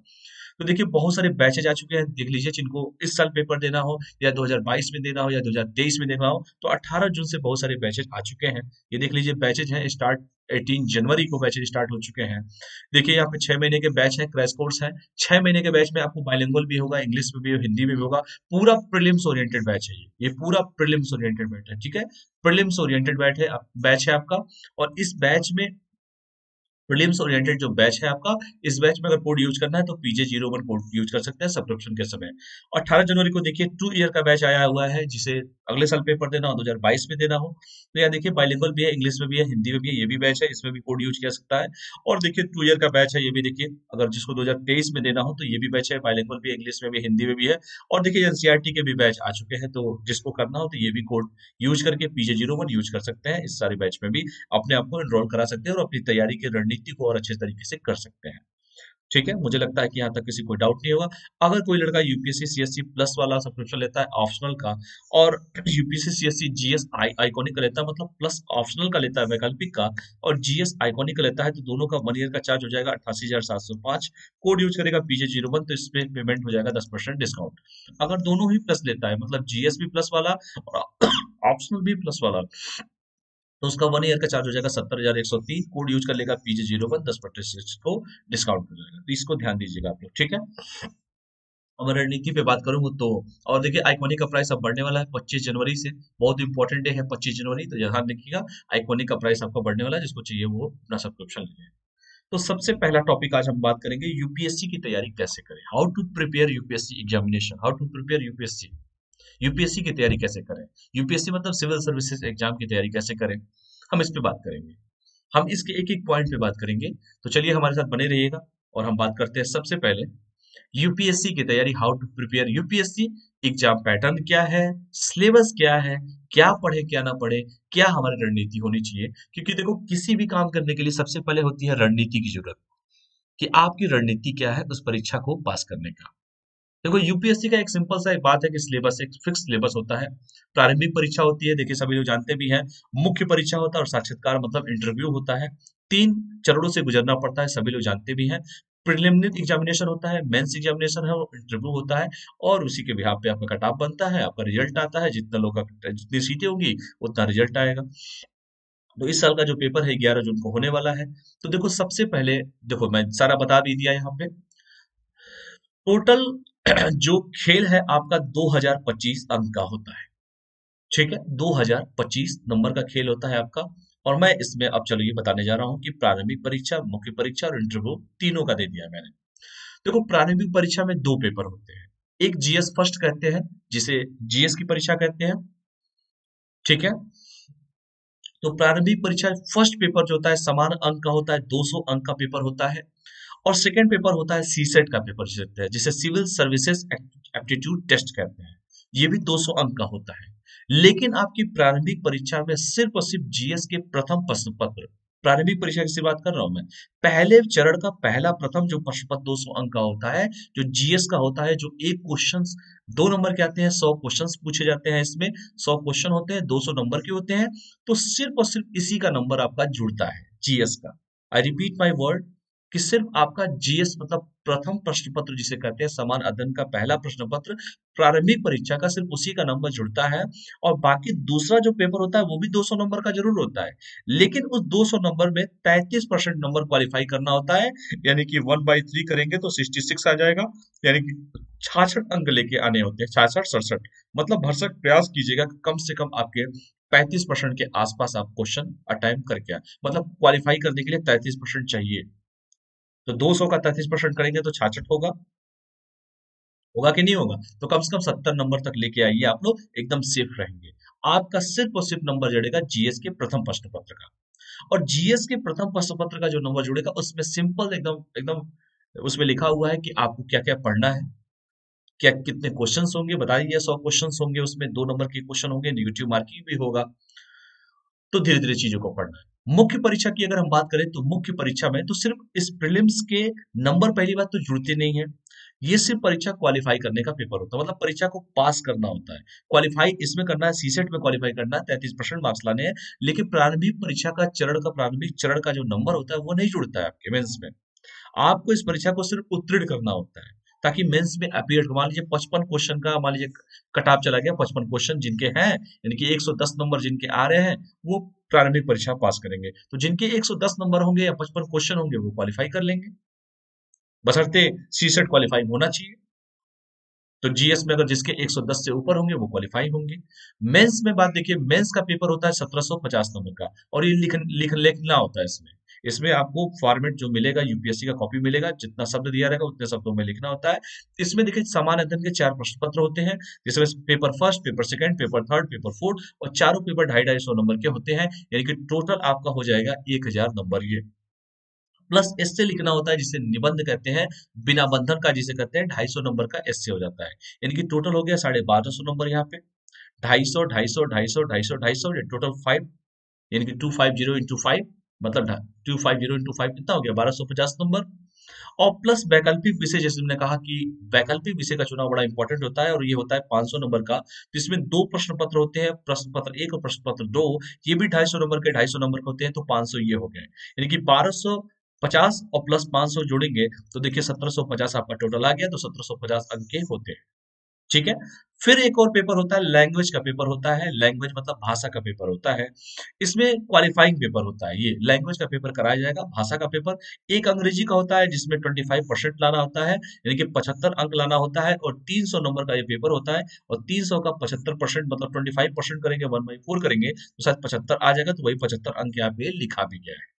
तो देखिए बहुत सारे बैचेज आ चुके हैं, देख लीजिए, जिनको इस साल पेपर देना हो या 2022 में देना हो या 2023 में देना हो, तो 18 जून से बहुत सारे बैचेज आ चुके हैं। ये देख लीजिए बैचेज हैं स्टार्ट, 18 जनवरी को बैचेज स्टार्ट हो चुके हैं। देखिए यहाँ पे 6 महीने के बैच हैं, क्रैश कोर्स है। 6 महीने के बैच में आपको बाइलिंगुअल भी होगा, इंग्लिश में भी हो, हिंदी में भी होगा। पूरा प्रीलिम्स ओरिएंटेड बैच है ये पूरा प्रीलिम्स ओरिएंटेड बैच है। ठीक है। प्रीलिम्स ओरिएंटेड बैच है आपका। और इस बैच में, प्रीलिम्स ओरिएंटेड जो बैच है आपका, इस बैच में अगर कोड यूज करना है तो PJ01 कोड यूज कर सकते हैं सब्सक्रिप्शन के समय। 18 जनवरी को देखिए 2 ईयर का बैच आया हुआ है, जिसे अगले साल पेपर देना हो, 2022 में देना हो, तो यहाँ देखिए बाइलिंगुअल भी है, इंग्लिश में भी है, हिंदी में भी है, ये भी बैच है, इसमें भी कोड यूज किया सकता है। और देखिए 2 ईयर का बैच है, ये भी देखिए, अगर जिसको 2023 में देना हो तो ये भी बैच है, बाइलिंगुअल भी है, इंग्लिश में भी, हिंदी में भी है। और देखिए एनसीईआरटी के भी बैच आ चुके हैं, तो जिसको करना हो तो ये भी कोड यूज करके PJ01 यूज कर सकते हैं, इस सारे बैच में भी अपने आप को एनरोल करा सकते हैं और अपनी तैयारी की रणनीति को और अच्छे तरीके से कर सकते हैं। ठीक है। मुझे लगता है कि यहाँ तक किसी को डाउट नहीं होगा। अगर कोई लड़का यूपीएससी सीएससी प्लस वाला सब्सक्रिप्शन लेता है ऑप्शनल का, और यूपीएससी सीएससी जीएस आइकॉनिक का लेता है, मतलब प्लस ऑप्शनल का लेता है वैकल्पिक का, और जीएस आइकॉनिक का लेता है, तो दोनों का 1 ईयर का चार्ज हो जाएगा 88,705। कोड यूज करेगा PJ01, तो इसमें पेमेंट हो जाएगा 10% डिस्काउंट। अगर दोनों ही प्लस लेता है, मतलब जीएस भी प्लस वाला और ऑप्शनल भी प्लस वाला, तो उसका 1 ईयर का चार्ज हो जाएगा 70,103। कोड यूज कर लेगा PJ01, 10% को डिस्काउंट हो जाएगा। तो इसको ध्यान दीजिएगा आप लोग। ठीक है। अब मैं रणनीति पे बात करूंगा तो, और देखिए आइकॉनिक का प्राइस अब बढ़ने वाला है 25 जनवरी से, बहुत इंपॉर्टेंट डे है 25 जनवरी, तो ध्यान देखिएगा, आइकॉनिक का प्राइस आपका बढ़ने वाला है, जिसको चाहिए वो अपना सब्सक्रिप्शन ले। तो सबसे पहला टॉपिक आज हम बात करेंगे, यूपीएससी की तैयारी कैसे करें, how to prepare UPSC examination, how to prepare UPSC. UPSC की तैयारी कैसे करें, यूपीएससी मतलब सिविल सर्विसेज एग्जाम की तैयारी कैसे करें, हम इस पे बात करेंगे। हम इसके एक एक पॉइंट पे बात करेंगे। तो चलिए हमारे साथ बने रहिएगा। और हम बात करते हैं सबसे पहले यूपीएससी की तैयारी, how to prepare UPSC. Exam pattern क्या है, सिलेबस क्या है, क्या पढ़े क्या ना पढ़े, क्या हमारी रणनीति होनी चाहिए। क्योंकि देखो किसी भी काम करने के लिए सबसे पहले होती है रणनीति की जरूरत। कि आपकी रणनीति क्या है उस परीक्षा को पास करने का। देखो यूपीएससी का एक सिंपल सा एक बात है कि सिलेबस एक फिक्स सिलेबस होता है। प्रारंभिक परीक्षा होती है, देखिए सभी लोग जानते भी हैं। मुख्य परीक्षा होता है और साक्षात्कार मतलब इंटरव्यू होता है। 3 चरणों से गुजरना पड़ता है, सभी लोग जानते भी हैं। प्रिलिमिनरी एग्जामिनेशन होता है, मेंस एग्जामिनेशन है और इंटरव्यू होता है। और उसी के बिहाफ पे आपका कट ऑफ बनता है, आपका रिजल्ट आता है, जितना लोग का जितनी सीटें होंगी उतना रिजल्ट आएगा। तो इस साल का जो पेपर है 11 जून को होने वाला है। तो देखो सबसे पहले, देखो मैं सारा बता भी दिया यहाँ पे। टोटल जो खेल है आपका 2025 अंक का होता है। ठीक है, 2025 नंबर का खेल होता है आपका। और मैं इसमें अब चलो ये बताने जा रहा हूँ कि प्रारंभिक परीक्षा, मुख्य परीक्षा और इंटरव्यू तीनों का दे दिया मैंने। देखो प्रारंभिक परीक्षा में 2 पेपर होते हैं। एक जीएस फर्स्ट कहते हैं, जिसे जीएस की परीक्षा कहते हैं। ठीक है, तो प्रारंभिक परीक्षा फर्स्ट पेपर जो होता है समान अंक का होता है, 200 अंक का पेपर होता है। और सेकंड पेपर होता है सीसेट का पेपर जिसे कहते हैं, जिसे सिविल सर्विसेज एप्टीट्यूड टेस्ट कहते हैं। ये भी 200 अंक का होता है। लेकिन आपकी प्रारंभिक परीक्षा में सिर्फ और सिर्फ जीएस के प्रथम प्रश्न पत्र, प्रारंभिक परीक्षा की बात कर रहा हूं मैं, पहले चरण का पहला प्रथम जो प्रश्न पत्र 200 अंक का होता है, जो जीएस का होता है, जो एक क्वेश्चन 2 नंबर के आते हैं, 100 क्वेश्चन पूछे जाते हैं इसमें, 100 क्वेश्चन होते हैं, 200 नंबर के होते हैं। तो सिर्फ और सिर्फ इसी का नंबर आपका जुड़ता है, जीएस का। आई रिपीट माई वर्ड, कि सिर्फ आपका जीएस मतलब प्रथम प्रश्न पत्र जिसे कहते हैं, समान अध्ययन का पहला प्रश्न पत्र, प्रारंभिक परीक्षा का सिर्फ उसी का नंबर जुड़ता है। और बाकी दूसरा जो पेपर होता है वो भी 200 नंबर का जरूर होता है, लेकिन उस 200 नंबर में 33% नंबर क्वालिफाई करना होता है। यानी कि 1/3 करेंगे तो 66 आ जाएगा। यानी कि 66 अंक लेके आने होते हैं, 66 67, मतलब भरसक प्रयास कीजिएगा कि कम से कम आपके 35% के आसपास आप क्वेश्चन अटेम्प्ट करके आए। मतलब क्वालिफाई करने के लिए 33% चाहिए। तो 200 का 33% करेंगे तो 66 होगा। होगा कि नहीं होगा? तो कम से कम 70 नंबर तक लेके आइए, आप लोग एकदम सेफ रहेंगे। आपका सिर्फ और सिर्फ नंबर जुड़ेगा जीएस के प्रथम प्रश्न पत्र का। और जीएस के प्रथम प्रश्न पत्र का जो नंबर जुड़ेगा उसमें सिंपल एकदम एकदम उसमें लिखा हुआ है कि आपको क्या क्या पढ़ना है, क्या कितने क्वेश्चंस होंगे बता दीजिए। 100 क्वेश्चंस होंगे, उसमें 2 नंबर के क्वेश्चन होंगे, नेगेटिव मार्किंग भी होगा। तो धीरे धीरे चीजों को पढ़ना है। मुख्य परीक्षा की अगर हम बात करें तो मुख्य परीक्षा में तो सिर्फ इस प्रीलिम्स के नंबर पहली बात तो जुड़ते नहीं है। ये सिर्फ परीक्षा क्वालिफाई करने का पेपर होता है, मतलब परीक्षा को पास करना होता है। क्वालिफाई इसमें करना है, सीसेट में क्वालिफाई करना है, 33% मार्क्स लाने हैं। लेकिन प्रारंभिक परीक्षा का चरण का प्रारंभिक चरण का जो नंबर होता है वो नहीं जुड़ता है आपके मेंस में। आपको इस परीक्षा को सिर्फ उत्तीर्ण करना होता है, ताकि मेंस में अपीयर, मान लीजिए 55 क्वेश्चन का मान लीजिए कट ऑफ चला गया, 55 क्वेश्चन जिनके हैं, यानी कि 110 नंबर जिनके आ रहे हैं, वो प्रारंभिक परीक्षा पास करेंगे। तो जिनके 110 नंबर होंगे या 55 क्वेश्चन होंगे वो क्वालिफाई कर लेंगे, बशर्ते सीसेट क्वालिफाई होना चाहिए। तो जीएस में अगर जिसके 110 से ऊपर होंगे वो क्वालिफाई होंगे। मेंस में बात देखिए, मेंस का पेपर होता है 1750 नंबर का, और ये लिखना होता है इसमें। इसमें आपको फॉर्मेट जो मिलेगा, यूपीएससी का कॉपी मिलेगा, जितना शब्द दिया रहेगा उतने शब्दों में लिखना होता है। इसमें देखिए समान अध्ययन के 4 प्रश्न पत्र होते हैं, जिसमें paper first, paper second, paper third, paper fourth, और चारों पेपर 250-250 नंबर के होते हैं। यानी कि टोटल आपका हो जाएगा 1000 नंबर। ये प्लस एस्से लिखना होता है, जिसे निबंध कहते हैं, बिना बंधन का जिसे कहते हैं, 250 नंबर का एस्से हो जाता है। यानी कि टोटल हो गया 1250 नंबर यहाँ पे। 250 250 250 250 250, टोटल 5, यानी कि 250 इंटू 5, मतलब 250 इंटू 5 कितना हो गया, 1250 नंबर। और प्लस वैकल्पिक विषय, जैसे हमने कहा कि वैकल्पिक विषय का चुनाव बड़ा इंपॉर्टेंट होता है, और ये होता है 500 नंबर का। तो इसमें 2 प्रश्न पत्र होते हैं, प्रश्न पत्र 1 और प्रश्न पत्र 2। ये भी 250 नंबर के, 250 नंबर के होते हैं, तो 500 ये हो गए। यानी कि 1250 और प्लस 500 जोड़ेंगे तो देखिए 1750 आपका टोटल आ गया। तो 1750 अंक के होते हैं। ठीक है। फिर एक और पेपर होता है, लैंग्वेज का पेपर होता है। लैंग्वेज मतलब भाषा का पेपर होता है। इसमें क्वालिफाइंग पेपर होता है। ये लैंग्वेज का पेपर कराया जाएगा, भाषा का पेपर। एक अंग्रेजी का होता है, जिसमें 25% लाना होता है, यानी कि 75 अंक लाना होता है, और 300 नंबर का ये पेपर होता है। और 300 का 75% मतलब 25% करेंगे, 1/4 करेंगे तो शायद 75 आ जाएगा। तो वही 75 अंक यहाँ पे लिखा भी गया है।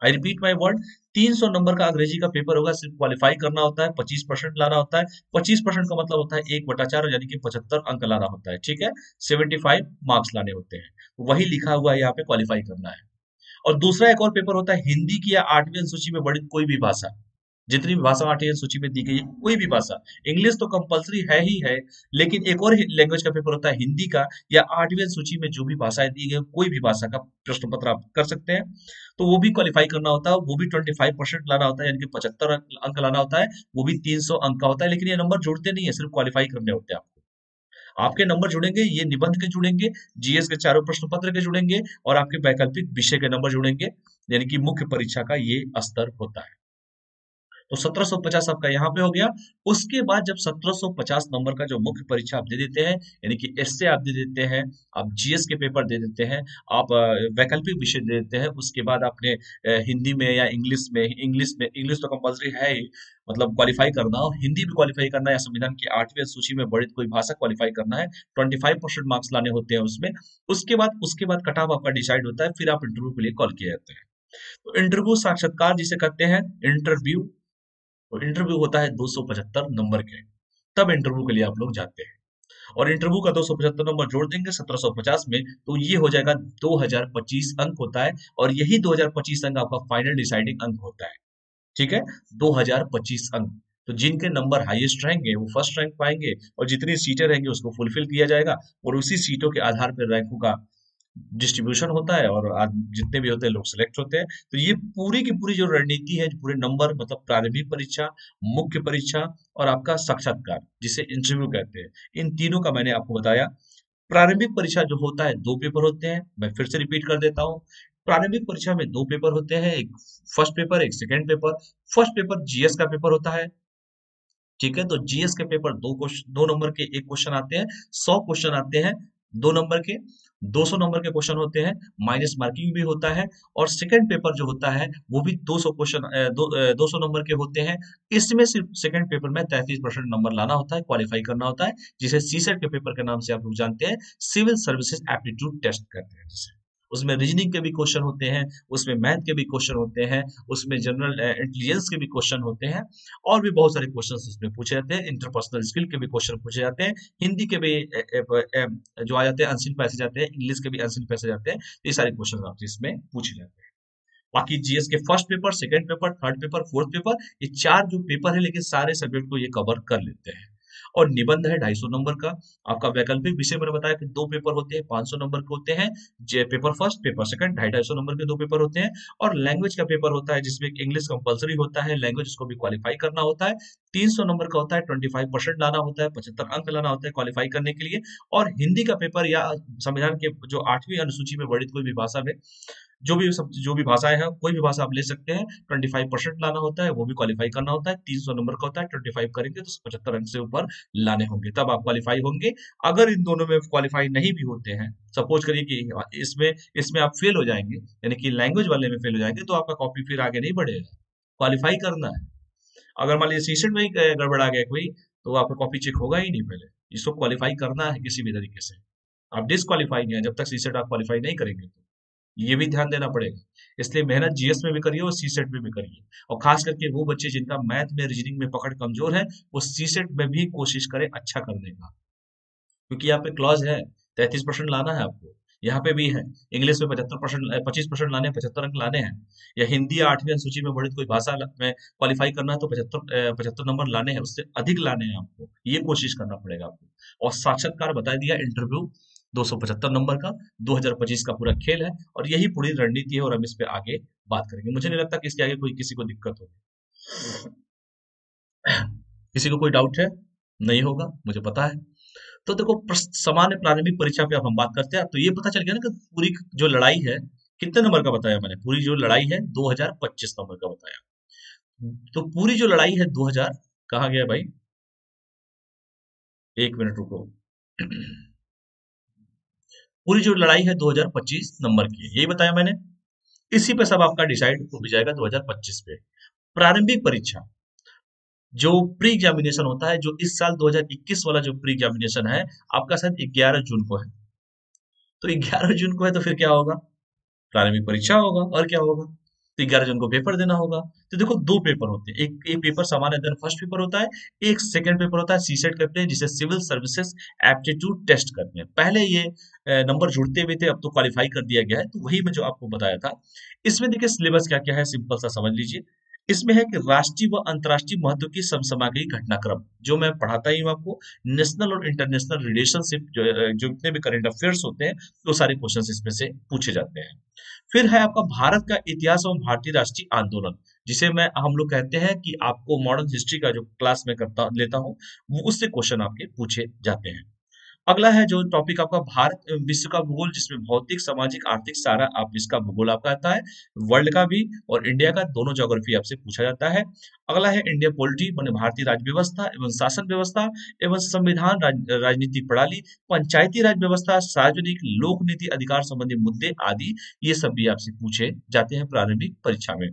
I repeat my word, 300 number का अंग्रेजी का पेपर होगा, सिर्फ क्वालिफाई करना होता है, 25% लाना होता है। 25% का मतलब होता है 1/4, यानी कि 75 अंक लाना होता है। ठीक है, 75 मार्क्स लाने होते हैं। वही लिखा हुआ है यहाँ पे, क्वालिफाई करना है। और दूसरा एक और पेपर होता है हिंदी की या 8वीं अनुसूची में वर्णित कोई भी भाषा, जितनी भी भाषा 8वीं सूची में दी गई है, कोई भी भाषा, इंग्लिश तो कंपलसरी है ही है, लेकिन एक और लैंग्वेज का पेपर होता है हिंदी का, या 8वीं सूची में जो भी भाषाएं दी गई कोई भी भाषा का प्रश्न पत्र आप कर सकते हैं। तो वो भी क्वालिफाई करना होता है, वो भी 25% लाना होता है, यानी कि 75 अंक लाना होता है, वो भी 300 अंक का होता है। लेकिन ये नंबर जुड़ते नहीं है, सिर्फ क्वालिफाई करने होते हैं आपको। आपके नंबर जुड़ेंगे, ये निबंध के जुड़ेंगे, जीएस के चारों प्रश्न पत्र के जुड़ेंगे, और आपके वैकल्पिक विषय के नंबर जुड़ेंगे, यानी कि मुख्य परीक्षा का ये स्तर होता है। तो 1750 आपका यहाँ पे हो गया। उसके बाद जब 1750 नंबर का जो मुख्य परीक्षा आप दे देते हैं, यानी कि एसए आप दे देते हैं, आप जीएस के पेपर दे देते हैं, आप वैकल्पिक विषय दे देते हैं, उसके बाद आपने हिंदी में या इंग्लिश तो कंपलसरी है ही, मतलब क्वालिफाई करना, और हिंदी भी क्वालिफाई करना, या संविधान की 8वीं सूची में वर्णित कोई भाषा क्वालिफाई करना है, 25% मार्क्स लाने होते हैं उसमें। उसके बाद कट ऑफ आपका डिसाइड होता है, फिर आप इंटरव्यू के लिए कॉल किए जाते हैं। तो इंटरव्यू साक्षात्कार जिसे कहते हैं, इंटरव्यू, और इंटरव्यू होता है 275 नंबर के, तब इंटरव्यू के लिए आप लोग जाते हैं। और इंटरव्यू का 275 नंबर जोड़ देंगे 1750 में, तो ये हो जाएगा 2025 अंक होता है, और यही 2025 अंक आपका फाइनल डिसाइडिंग अंक होता है। ठीक है, 2025 अंक। तो जिनके नंबर हाईएस्ट रहेंगे वो फर्स्ट रैंक पाएंगे, और जितनी सीटें रहेंगी उसको फुलफिल किया जाएगा, और उसी सीटों के आधार पर रैंकों का डिस्ट्रीब्यूशन होता है, और जितने भी होते हैं लोग सिलेक्ट होते हैं। तो ये पूरी की पूरी जो रणनीति है, पूरे नंबर, मतलब प्रारंभिक परीक्षा, मुख्य परीक्षा, और आपका साक्षात्कार जिसे इंटरव्यू कहते हैं, इन तीनों का मैंने आपको बताया। प्रारंभिक परीक्षा जो होता है, दो पेपर होते हैं, मैं फिर से रिपीट कर देता हूँ। प्रारंभिक परीक्षा में दो पेपर होते हैं, एक फर्स्ट पेपर, एक second paper. First paper GS का पेपर होता है। ठीक है, तो जीएस के पेपर दो नंबर के एक क्वेश्चन आते हैं, 100 क्वेश्चन आते हैं, 2 नंबर के, 200 नंबर के क्वेश्चन होते हैं, माइनस मार्किंग भी होता है। और सेकंड पेपर जो होता है वो भी 200 क्वेश्चन, 200 नंबर के होते हैं। इसमें सिर्फ सेकंड पेपर में 33% नंबर लाना होता है, क्वालिफाई करना होता है, जिसे सीसेट के पेपर के नाम से आप लोग जानते हैं, सिविल सर्विसेज एप्टीट्यूड टेस्ट कहते हैं जिसे। उसमें रीजनिंग के भी क्वेश्चन होते हैं, उसमें मैथ के भी क्वेश्चन होते हैं, उसमें जनरल इंटेलिजेंस के भी क्वेश्चन होते हैं, और भी बहुत सारे क्वेश्चन उसमें पूछे जाते हैं। इंटरपर्सनल स्किल के भी क्वेश्चन पूछे जाते हैं, हिंदी के भी जो आ जाते हैं अनसीन पैसेज आते हैं, इंग्लिश के भी अनसीन पैसेज आते हैं। ये सारे क्वेश्चन आपसे इसमें पूछे जाते हैं। बाकी जीएस के first paper, second paper, third paper, fourth paper, ये चार जो पेपर है, लेकिन सारे सब्जेक्ट को ये कवर कर लेते हैं। और निबंध है 250 नंबर का। आपका वैकल्पिक विषय मैंने बताया कि दो पेपर होते हैं, 500 नंबर के होते हैं। जे paper first, paper second, 250 number के दो पेपर होते हैं। और लैंग्वेज का पेपर होता है, जिसमें इंग्लिश कंपलसरी होता है, लैंग्वेज उसको भी क्वालिफाई करना होता है। 300 नंबर का होता है, 25% लाना होता है, 75 अंक लाना होता है क्वालिफाई करने के लिए। और हिंदी का पेपर, या संविधान के जो 8वीं अनुसूची में वर्णित कोई भी भाषा में, जो भी भाषाएं हैं, कोई भी भाषा आप ले सकते हैं, 25% लाना होता है, वो भी क्वालिफाई करना होता है। 300 नंबर का होता है, 25 करेंगे तो 75 अंक से ऊपर लाने होंगे, तब आप क्वालिफाई होंगे। अगर इन दोनों में क्वालिफाई नहीं भी होते हैं, सपोज करिए कि इसमें इसमें आप फेल हो जाएंगे, यानी कि लैंग्वेज वाले में फेल हो जाएंगे, तो आपका कॉपी फिर आगे नहीं बढ़ेगा, क्वालिफाई करना है। अगर मान लीजिए सीसेट में ही गड़बड़ा गया कोई, तो आपका कॉपी चेक होगा ही नहीं पहले। इसको क्वालिफाई करना है किसी भी तरीके से, आप डिसक्वालीफाई नहीं है जब तक सीसेट आप क्वालिफाई नहीं करेंगे, तो ये भी ध्यान देना पड़ेगा। इसलिए मेहनत जीएस में भी करिए और सीसेट में भी करिए। और खास करके वो बच्चे जिनका मैथ में, रीजनिंग में पकड़ कमजोर है, वो सीसेट में भी कोशिश करें अच्छा करने का, क्योंकि यहाँ पे क्लॉज है, 33% लाना है आपको। यहाँ पे भी है, इंग्लिश में 75%, 25% लाने, 75 अंक लाने हैं। या हिंदी या 8वीं अनुसूची में वर्णित कोई भाषा में क्वालिफाई करना है, तो 75 नंबर लाने हैं, उससे अधिक लाने हैं आपको, ये कोशिश करना पड़ेगा आपको। और साक्षात्कार बता दिया, इंटरव्यू 275 नंबर का, 2025 का पूरा खेल है, और यही पूरी रणनीति है, और हम इस पे आगे बात करेंगे। मुझे नहीं लगता कि इसके आगे कोई किसी को दिक्कत होगी। किसी को कोई डाउट है? नहीं होगा, मुझे पता है। तो देखो, सामान्य प्रारंभिक परीक्षा पे अब हम बात करते हैं। तो ये पता चल गया ना कि पूरी जो लड़ाई है, कितने नंबर का बताया मैंने, पूरी जो लड़ाई है 2025 नंबर का बताया। तो पूरी जो लड़ाई है 2000, कहाँ गया भाई, एक मिनट रुको। पूरी जो लड़ाई है 2025 नंबर की है, यही बताया मैंने। इसी पे सब आपका डिसाइड हो भी जाएगा 2025 पे। प्रारंभिक परीक्षा, जो प्री एग्जामिनेशन होता है, जो इस साल 2021 वाला जो प्री एग्जामिनेशन है, आपका शायद 11 जून को है। तो 11 जून को है, तो फिर क्या होगा, प्रारंभिक परीक्षा होगा, और क्या होगा। तो 11 जून को पेपर देना होगा। तो देखो, दो पेपर होते हैं, एक पेपर सामान्य अध्ययन फर्स्ट पेपर होता है, एक सेकंड पेपर होता है, सीसेट करते हैं, जिसे सिविल सर्विसेज एप्टीट्यूड टेस्ट करते हैं। पहले ये नंबर जुड़ते हुए थे, अब तो क्वालिफाई कर दिया गया है। तो वही मैं जो आपको बताया था। इसमें देखिए सिलेबस क्या क्या है, सिंपल सा समझ लीजिए। इसमें है कि राष्ट्रीय व अंतर्राष्ट्रीय महत्व की समसामयिक घटनाक्रम, जो मैं पढ़ाता ही हूँ आपको, नेशनल और इंटरनेशनल रिलेशनशिप, जो जितने भी करंट अफेयर्स होते हैं वो सारे क्वेश्चन इसमें से पूछे जाते हैं। फिर है आपका भारत का इतिहास एवं भारतीय राष्ट्रीय आंदोलन, जिसे मैं हम लोग कहते हैं कि आपको मॉडर्न हिस्ट्री का जो क्लास में करता लेता हूँ, वो उससे क्वेश्चन आपके पूछे जाते हैं। अगला है जो टॉपिक आपका भारत एवं विश्व का भूगोल, जिसमें भौतिक, सामाजिक, आर्थिक सारा आप इसका भूगोल आपका आता है, वर्ल्ड का भी और इंडिया का दोनों ज्योग्राफी आपसे पूछा जाता है। अगला है इंडिया पॉलिटी, माने भारतीय राज्य व्यवस्था एवं शासन व्यवस्था एवं संविधान, राजनीतिक प्रणाली, पंचायती राज व्यवस्था, सार्वजनिक लोक नीति, अधिकार संबंधी मुद्दे आदि, ये सब भी आपसे पूछे जाते हैं प्रारंभिक परीक्षा में।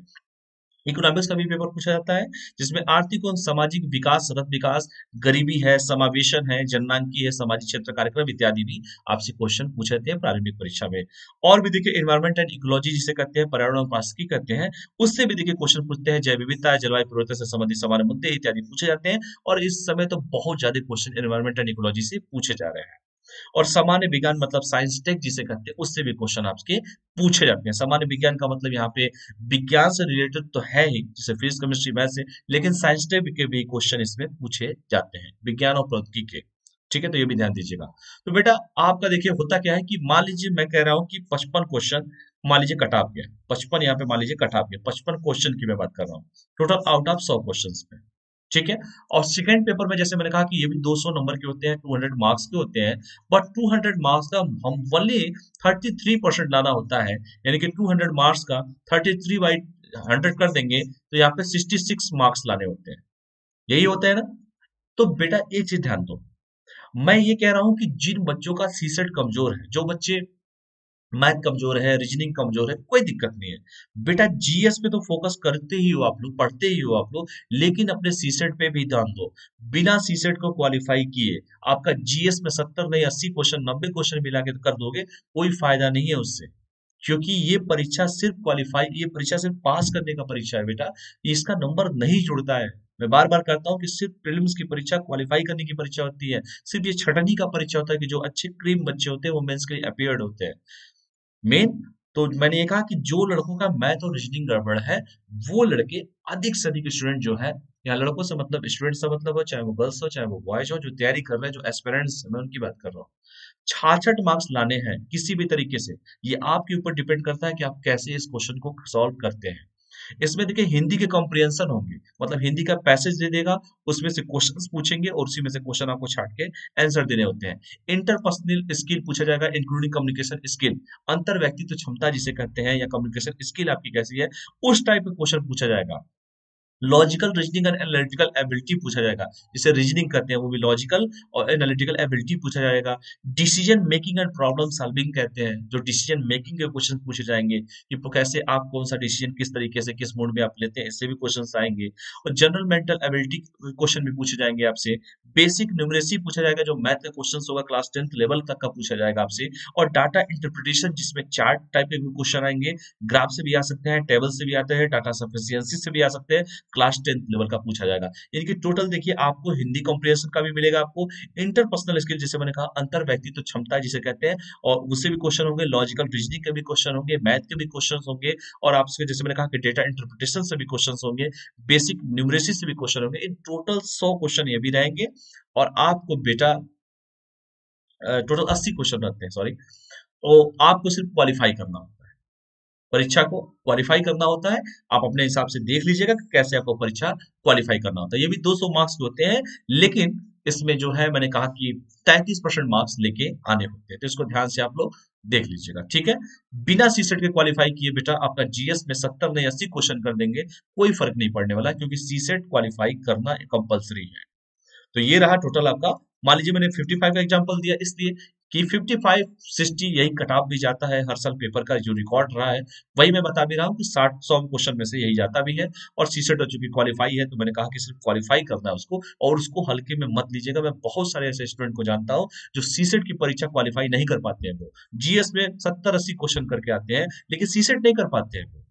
इकोनॉमिक्स का भी पेपर पूछा जाता है, जिसमें आर्थिक और सामाजिक विकास, सतत विकास, गरीबी है, समावेशन है, जननांकी है, सामाजिक क्षेत्र कार्यक्रम इत्यादि भी आपसे क्वेश्चन पूछे जाते हैं प्रारंभिक परीक्षा में। और भी देखिए एनवायरमेंट एंड इकोलॉजी जिसे कहते हैं, पर्यावरण और पारिस्थितिकी कहते हैं, उससे भी देखिए क्वेश्चन पूछते हैं, जैव विविधता, जलवायु परिवर्तन से संबंधित सामान्य मुद्दे इत्यादि पूछे जाते हैं। और इस समय तो बहुत ज्यादा क्वेश्चन एनवायरमेंट एंड इकोलॉजी से पूछे जा रहे हैं। और सामान्य विज्ञान मतलब साइंस टेक जिसे कहते हैं, उससे भी क्वेश्चन आपके पूछे जाते हैं। सामान्य विज्ञान का मतलब यहाँ पे विज्ञान से रिलेटेड तो है ही, जैसे फिजिक्स, केमिस्ट्री, मैथ से, लेकिन साइंस टेक के भी क्वेश्चन इसमें पूछे जाते हैं, विज्ञान और प्रौद्योगिकी के। ठीक है, तो ये भी ध्यान दीजिएगा। तो बेटा आपका देखिए होता क्या है कि मान लीजिए मैं कह रहा हूँ कि 55 क्वेश्चन मान लीजिए कट ऑफ गया, 55 यहाँ पे मान लीजिए कट ऑफ गया, 55 क्वेश्चन की मैं बात कर रहा हूँ, टोटल आउट ऑफ 100 क्वेश्चन में। ठीक है। और सेकंड पेपर में जैसे मैंने कहा कि ये भी 200 नंबर के होते हैं, 200 मार्क्स के होते हैं, बट 200 मार्क्स का हम ओनली 33% लाना होता है, यानी कि 200 मार्क्स का 33 बाई 100 कर देंगे तो यहाँ पे 66 मार्क्स लाने होते हैं। यही होता है ना। तो बेटा एक चीज ध्यान दो, मैं ये कह रहा हूं कि जिन बच्चों का सीसेट कमजोर है, जो बच्चे मैथ कमजोर है, रीजनिंग कमजोर है, कोई दिक्कत नहीं है बेटा, जीएस पे तो फोकस करते ही हो आप लोग, पढ़ते ही हो आप लोग, लेकिन अपने सीसेट पे भी ध्यान दो। बिना सीसेट को क्वालिफाई किए आपका जीएस में 70 नहीं 80 क्वेश्चन, 90 क्वेश्चन मिला के कर दोगे, कोई फायदा नहीं है उससे। क्योंकि ये परीक्षा सिर्फ क्वालिफाई, ये परीक्षा सिर्फ पास करने का परीक्षा है बेटा, इसका नंबर नहीं जुड़ता है। मैं बार बार कहता हूँ कि सिर्फ प्रीलिम्स की परीक्षा क्वालिफाई करने की परीक्षा होती है, सिर्फ ये छटनी का परीक्षा होता है कि जो अच्छे क्रीम बच्चे होते हैं वो मेंस के लिए अपीयर्ड होते हैं मेन। तो मैंने ये कहा कि जो लड़कों का मैथ और रीजनिंग गड़बड़ है, वो लड़के अधिक से अधिक स्टूडेंट जो है, यहाँ लड़कों से मतलब स्टूडेंट से मतलब हो, चाहे वो गर्ल्स हो चाहे वो बॉयज हो, जो तैयारी कर रहे हैं, जो एस्पिरेंट्स मैं उनकी बात कर रहा हूँ, 66 मार्क्स लाने हैं किसी भी तरीके से। ये आपके ऊपर डिपेंड करता है कि आप कैसे इस क्वेश्चन को सॉल्व करते हैं। इसमें देखिए हिंदी के कॉम्प्रिहेंशन होंगे, मतलब हिंदी का पैसेज दे देगा, उसमें से क्वेश्चंस पूछेंगे और उसी में से क्वेश्चन आपको छाट के आंसर देने होते हैं। इंटरपर्सनल स्किल पूछा जाएगा, इंक्लूडिंग कम्युनिकेशन स्किल, अंतर व्यक्तित्व क्षमता जिसे कहते हैं, या कम्युनिकेशन स्किल आपकी कैसी है, उस टाइप का क्वेश्चन पूछा जाएगा। Logical reasoning and analytical ability पूछा जाएगा, जिसे रीजनिंग कहते हैं वो भी लॉजिकल और एनालिटिकल एबिलिटी पूछा जाएगा। Decision making and problem solving कहते हैं, जो डिसीजन मेकिंग के क्वेश्चन पूछे जाएंगे कि कैसे आप कौन सा डिसीजन किस तरीके से किस मोड में आप लेते हैं, इससे भी क्वेश्चन आएंगे। और जनरल मेंटल एबिलिटी क्वेश्चन भी पूछे जाएंगे आपसे। बेसिक न्यूमरेसी पूछा जाएगा, जो मैथ का क्वेश्चन होगा क्लास 10th लेवल तक का पूछा जाएगा आपसे। और डाटा इंटरप्रिटेशन जिसमें चार्ट टाइप के भी क्वेश्चन आएंगे, ग्राफ से भी आ सकते हैं, टेबल से भी आते हैं, डाटा सफिशियंसी से भी आ सकते हैं, क्लास 10th लेवल का पूछा जाएगा। यानी कि टोटल देखिए आपको हिंदी कॉम्प्रिहेंशन का भी मिलेगा, आपको इंटरपर्सनल स्किल जिसे मैंने कहा अंतर व्यक्तित्व क्षमता जिसे कहते हैं, और उससे भी क्वेश्चन होंगे, लॉजिकल रीजनिंग के भी क्वेश्चन होंगे, मैथ के भी क्वेश्चन होंगे, और आपसे जैसे मैंने कहा कि डेटा इंटरप्रिटेशन से भी क्वेश्चन होंगे, बेसिक न्यूमरेसी से भी क्वेश्चन होंगे। इन टोटल 100 क्वेश्चन ये भी रहेंगे। और आपको बेटा टोटल 80 क्वेश्चन रहते हैं, सॉरी। तो आपको सिर्फ क्वालिफाई करना होता है, परीक्षा को क्वालिफाई करना होता है। आप अपने हिसाब से देख लीजिएगा कि कैसे आपको परीक्षा क्वालिफाई करना होता है। ये भी 200 मार्क्स के होते हैं, लेकिन इसमें जो है मैंने कहा कि 33% मार्क्स लेके आने होते हैं, तो इसको ध्यान से आप लोग देख लीजिएगा। ठीक है, बिना सीसेट के क्वालिफाई किए बेटा आपका जीएस में 70 नहीं 80 क्वेश्चन कर देंगे, कोई फर्क नहीं पड़ने वाला, क्योंकि सीसेट क्वालिफाई करना कंपलसरी है। तो ये रहा टोटल आपका। मान लीजिए मैंने 55 का एग्जांपल दिया इसलिए कि 55 60 यही कट ऑफ भी जाता है हर साल, पेपर का जो रिकॉर्ड रहा है वही मैं बता भी रहा हूँ कि 60 100 क्वेश्चन में से यही जाता भी है। और सीसेट हो चुकी क्वालिफाई है, तो मैंने कहा कि सिर्फ क्वालिफाई करना है उसको, और उसको हल्के में मत लीजिएगा। मैं बहुत सारे ऐसे स्टूडेंट को जानता हूँ जो सीसेट की परीक्षा क्वालिफाई नहीं कर पाते हैं, वो जीएस में 70 80 क्वेश्चन करके आते हैं लेकिन सीसेट नहीं कर पाते हैं वो।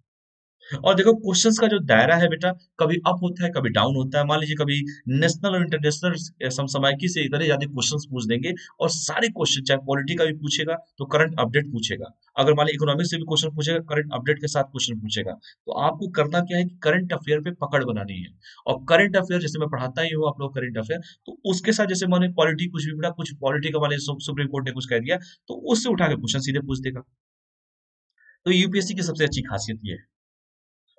और देखो क्वेश्चंस का जो दायरा है बेटा, कभी अप होता है कभी डाउन होता है। मान लीजिए कभी नेशनल और इंटरनेशनल समसामयिकी से इतने ज्यादा क्वेश्चंस पूछ देंगे, और सारे क्वेश्चन चाहे पॉलिटी का भी पूछेगा तो करंट अपडेट पूछेगा, अगर मान लीजिए इकोनॉमिक्स से भी क्वेश्चन पूछेगा करंट अपडेट के साथ क्वेश्चन पूछेगा। तो आपको करना क्या है कि करंट अफेयर पे पकड़ बनानी है। और करंट अफेयर जैसे मैं पढ़ाता ही हूँ आप लोग करंट अफेयर, तो उसके साथ जैसे मैंने पॉलिटी कुछ भी पढ़ा, कुछ पॉलिटी का मान लीजिए सुप्रीम कोर्ट ने कुछ कह दिया, तो उससे उठा के क्वेश्चन सीधे पूछ देगा। तो यूपीएससी की सबसे अच्छी खासियत ये है।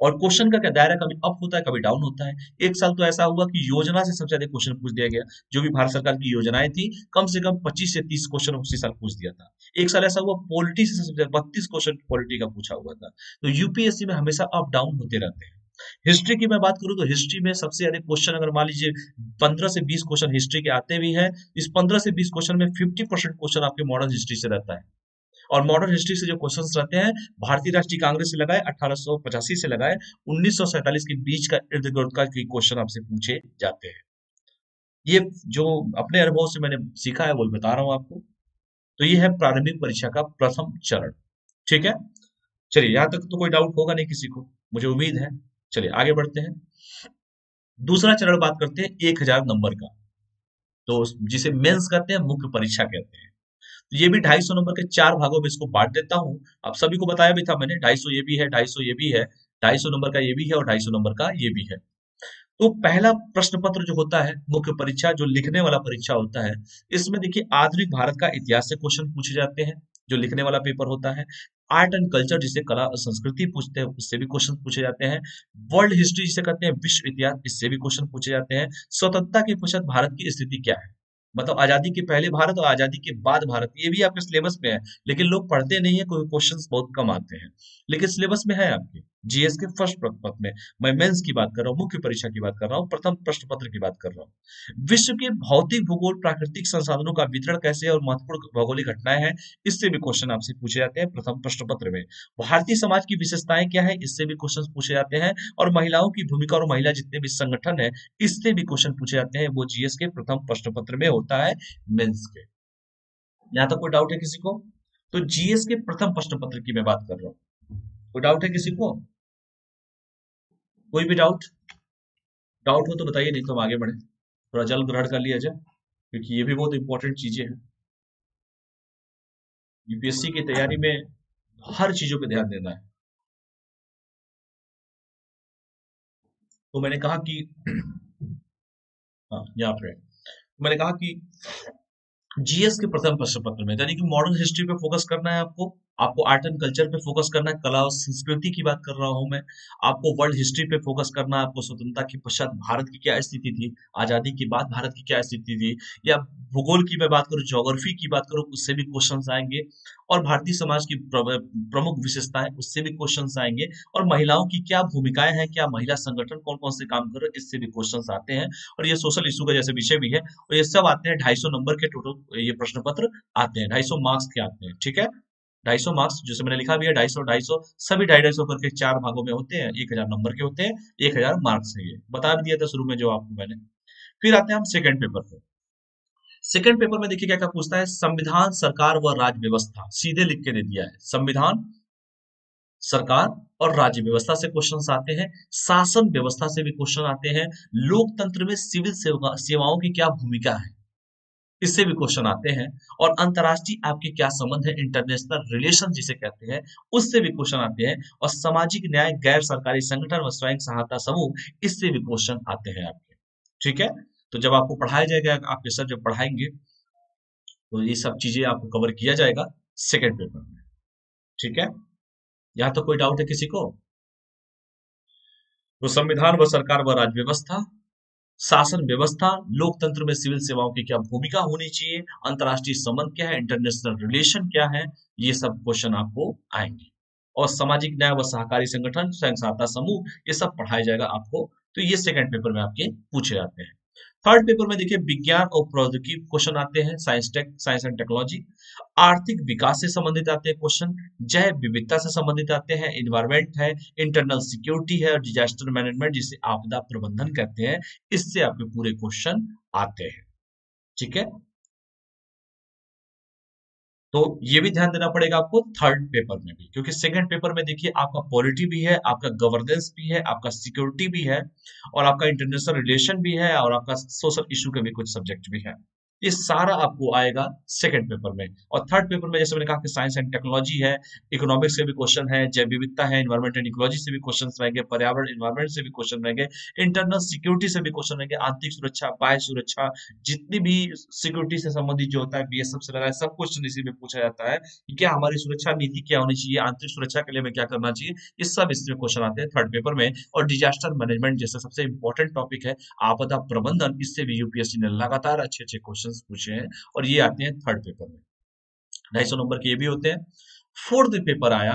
और क्वेश्चन का क्या दायरा कभी अप होता है कभी डाउन होता है। एक साल तो ऐसा हुआ कि योजना से सबसे ज्यादा क्वेश्चन पूछ दिया गया, जो भी भारत सरकार की योजनाएं थी, कम से कम 25 से 30 क्वेश्चन उसी साल पूछ दिया था। एक साल ऐसा हुआ पॉलिटी से सबसे ज्यादा 32 क्वेश्चन पॉलिटी का पूछा हुआ था। तो यूपीएससी में हमेशा अप डाउन होते रहते हैं। हिस्ट्री की मैं बात करूं तो हिस्ट्री में सबसे ज्यादा क्वेश्चन अगर मान लीजिए 15 से 20 क्वेश्चन हिस्ट्री के आते भी हैं, इस 15 से 20 क्वेश्चन में 50% क्वेश्चन आपके मॉडर्न हिस्ट्री से रहता है। और मॉडर्न हिस्ट्री से जो क्वेश्चंस रहते हैं, भारतीय राष्ट्रीय कांग्रेस से लगाए 1885 से लगाए 1947 के बीच का इर्द गिर्द का क्वेश्चन आपसे पूछे जाते हैं। ये जो अपने अनुभव से मैंने सीखा है वो बता रहा हूं आपको। तो ये है प्रारंभिक परीक्षा का प्रथम चरण। ठीक है, चलिए यहां तक तो कोई डाउट होगा नहीं किसी को, मुझे उम्मीद है। चलिए आगे बढ़ते हैं। दूसरा चरण बात करते हैं 1000 नंबर का, तो जिसे मेंस कहते हैं, मुख्य परीक्षा कहते हैं। तो ये भी 250 नंबर के 4 भागों में इसको बांट देता हूँ। आप सभी को बताया भी था मैंने, 250 ये भी है, 250 ये भी है, 250 नंबर का ये भी है और 250 नंबर का ये भी है। तो पहला प्रश्न पत्र जो होता है मुख्य परीक्षा, जो लिखने वाला परीक्षा होता है, इसमें देखिए आधुनिक भारत का इतिहास से क्वेश्चन पूछे जाते हैं, जो लिखने वाला पेपर होता है। आर्ट एंड कल्चर जिसे कला और संस्कृति पूछते हैं, उससे भी क्वेश्चन पूछे जाते हैं। वर्ल्ड हिस्ट्री जिसे कहते हैं विश्व इतिहास, इससे भी क्वेश्चन पूछे जाते हैं। स्वतंत्रता के पश्चात भारत की स्थिति क्या है, मतलब आजादी के पहले भारत और आजादी के बाद भारत, ये भी आपके सिलेबस में है, लेकिन लोग पढ़ते नहीं है, कोई क्वेश्चंस बहुत कम आते हैं, लेकिन सिलेबस में है आपके जीएस के फर्स्ट पत्र में। मैं मेंस की बात कर रहा हूँ, मुख्य परीक्षा की बात कर रहा हूँ, प्रथम प्रश्न पत्र की बात कर रहा हूँ। विश्व के भौतिक भूगोल प्राकृतिक संसाधनों का वितरण कैसे है और महत्वपूर्ण भौगोलिक घटनाएं हैं, इससे भी क्वेश्चन आपसे पूछे जाते हैं प्रथम प्रश्न पत्र में। भारतीय समाज की विशेषताएं क्या है, इससे भी क्वेश्चन पूछे जाते हैं। और महिलाओं की भूमिका और महिला जितने भी संगठन है, इससे भी क्वेश्चन पूछे जाते हैं, वो जीएस के प्रथम प्रश्न पत्र में होता है, मेंस के। यहाँ तक कोई डाउट है किसी को? तो जीएस के प्रथम प्रश्न पत्र की मैं बात कर रहा हूँ। कोई डाउट है किसी को? कोई भी डाउट? डाउट हो तो बताइए, नहीं तो हम आगे बढ़े, थोड़ा जल ग्रहण कर लिया जाए, क्योंकि ये भी बहुत इंपॉर्टेंट चीजें हैं। यूपीएससी की तैयारी में हर चीजों पे ध्यान देना है। तो मैंने कहा कि हाँ यहाँ पे मैंने कहा कि जीएस के प्रथम प्रश्न पत्र में, यानी कि मॉडर्न हिस्ट्री पे फोकस करना है आपको, आपको आर्ट एंड कल्चर पे फोकस करना है, कला और संस्कृति की बात कर रहा हूं मैं। आपको वर्ल्ड हिस्ट्री पे फोकस करना है, आपको स्वतंत्रता के पश्चात भारत की क्या स्थिति थी, आजादी के बाद भारत की क्या स्थिति थी, या भूगोल की मैं बात करूं, ज्योग्राफी की बात करूं, उससे भी क्वेश्चन आएंगे। और भारतीय समाज की प्रमुख विशेषताएं, उससे भी क्वेश्चन आएंगे। और महिलाओं की क्या भूमिकाएं हैं, क्या महिला संगठन कौन कौन से काम कर रहे हैं, इससे भी क्वेश्चन आते हैं। और ये सोशल इशू का जैसे विषय भी है, और ये सब आते हैं 250 नंबर के टोटल, ये प्रश्न पत्र आते हैं 250 मार्क्स के आते हैं। ठीक है, 250 मार्क्स जैसे मैंने लिखा भी है, 250 250 सभी 250 करके 4 भागों में होते हैं, 1000 नंबर के होते हैं, 1000 मार्क्स है, ये बता भी दिया था शुरू में जो आपको मैंने। फिर आते हैं हम सेकंड पेपर पे। सेकंड पेपर में देखिए क्या क्या पूछता है, संविधान, सरकार व राज्य व्यवस्था, सीधे लिख के दे दिया है, संविधान, सरकार और राज्य व्यवस्था से क्वेश्चन आते हैं। शासन व्यवस्था से भी क्वेश्चन आते हैं। लोकतंत्र में सिविल सेवाओं की क्या भूमिका है, इससे भी क्वेश्चन आते हैं। और अंतर्राष्ट्रीय आपके क्या संबंध है, इंटरनेशनल रिलेशन जिसे कहते हैं, उससे भी क्वेश्चन आते हैं। और सामाजिक न्याय, गैर सरकारी संगठन व स्वयं सहायता समूह, इससे भी क्वेश्चन आते हैं आपके। ठीक है, तो जब आपको पढ़ाया जाएगा, आपके सर जब पढ़ाएंगे, तो ये सब चीजें आपको कवर किया जाएगा सेकेंड पेपर में। ठीक है, यहाँ तो कोई डाउट है किसी को? तो संविधान व सरकार व राज्य व्यवस्था, शासन व्यवस्था, लोकतंत्र में सिविल सेवाओं की क्या भूमिका होनी चाहिए, अंतर्राष्ट्रीय संबंध क्या है, इंटरनेशनल रिलेशन क्या है, ये सब क्वेश्चन आपको आएंगे। और सामाजिक न्याय व सहकारी संगठन, स्वयं सहायता समूह, ये सब पढ़ाया जाएगा आपको। तो ये सेकंड पेपर में आपके पूछे जाते हैं। थर्ड पेपर में देखिए विज्ञान और प्रौद्योगिकी क्वेश्चन आते हैं, साइंस एंड टेक्नोलॉजी। आर्थिक विकास से संबंधित आते हैं क्वेश्चन, जैव विविधता से संबंधित आते हैं, इन्वायरमेंट है, इंटरनल सिक्योरिटी है, और डिजास्टर मैनेजमेंट जिसे आपदा प्रबंधन कहते हैं, इससे आपके पूरे क्वेश्चन आते हैं। ठीक है, तो ये भी ध्यान देना पड़ेगा आपको थर्ड पेपर में भी, क्योंकि सेकंड पेपर में देखिए आपका पॉलिटी भी है, आपका गवर्नेंस भी है, आपका सिक्योरिटी भी है, और आपका इंटरनेशनल रिलेशन भी है, और आपका सोशल इशू के भी कुछ सब्जेक्ट भी है। ये सारा आपको आएगा सेकंड पेपर में। और थर्ड पेपर में जैसे मैंने कहा कि साइंस एंड टेक्नोलॉजी है, इकोनॉमिक्स से भी क्वेश्चन है, जैव विविधता है, इन्वायरमेंट एंड इकोलॉजी से भी क्वेश्चन रहेंगे, पर्यावरण इन्वायरमेंट से भी क्वेश्चन रहेंगे, इंटरनल सिक्योरिटी से भी क्वेश्चन रहेंगे, आंतरिक सुरक्षा, बाह्य सुरक्षा, जितनी भी सिक्योरिटी से संबंधित जो होता है, बीएसएफ से लगा है, सब क्वेश्चन इसी में पूछा जाता है कि क्या हमारी सुरक्षा नीति क्या होनी चाहिए, आंतरिक सुरक्षा के लिए हमें क्या करना चाहिए। ये सब इसमें क्वेश्चन आते हैं थर्ड पेपर में। और डिजास्टर मैनेजमेंट जैसा सबसे इंपॉर्टेंट टॉपिक है, आपदा प्रबंधन, इससे भी यूपीएससी ने लगातार अच्छे अच्छे क्वेश्चन पूछे हैं, और ये आते हैं थर्ड पेपर में। 250 नंबर के ये भी होते हैं। फोर्थ पेपर आया,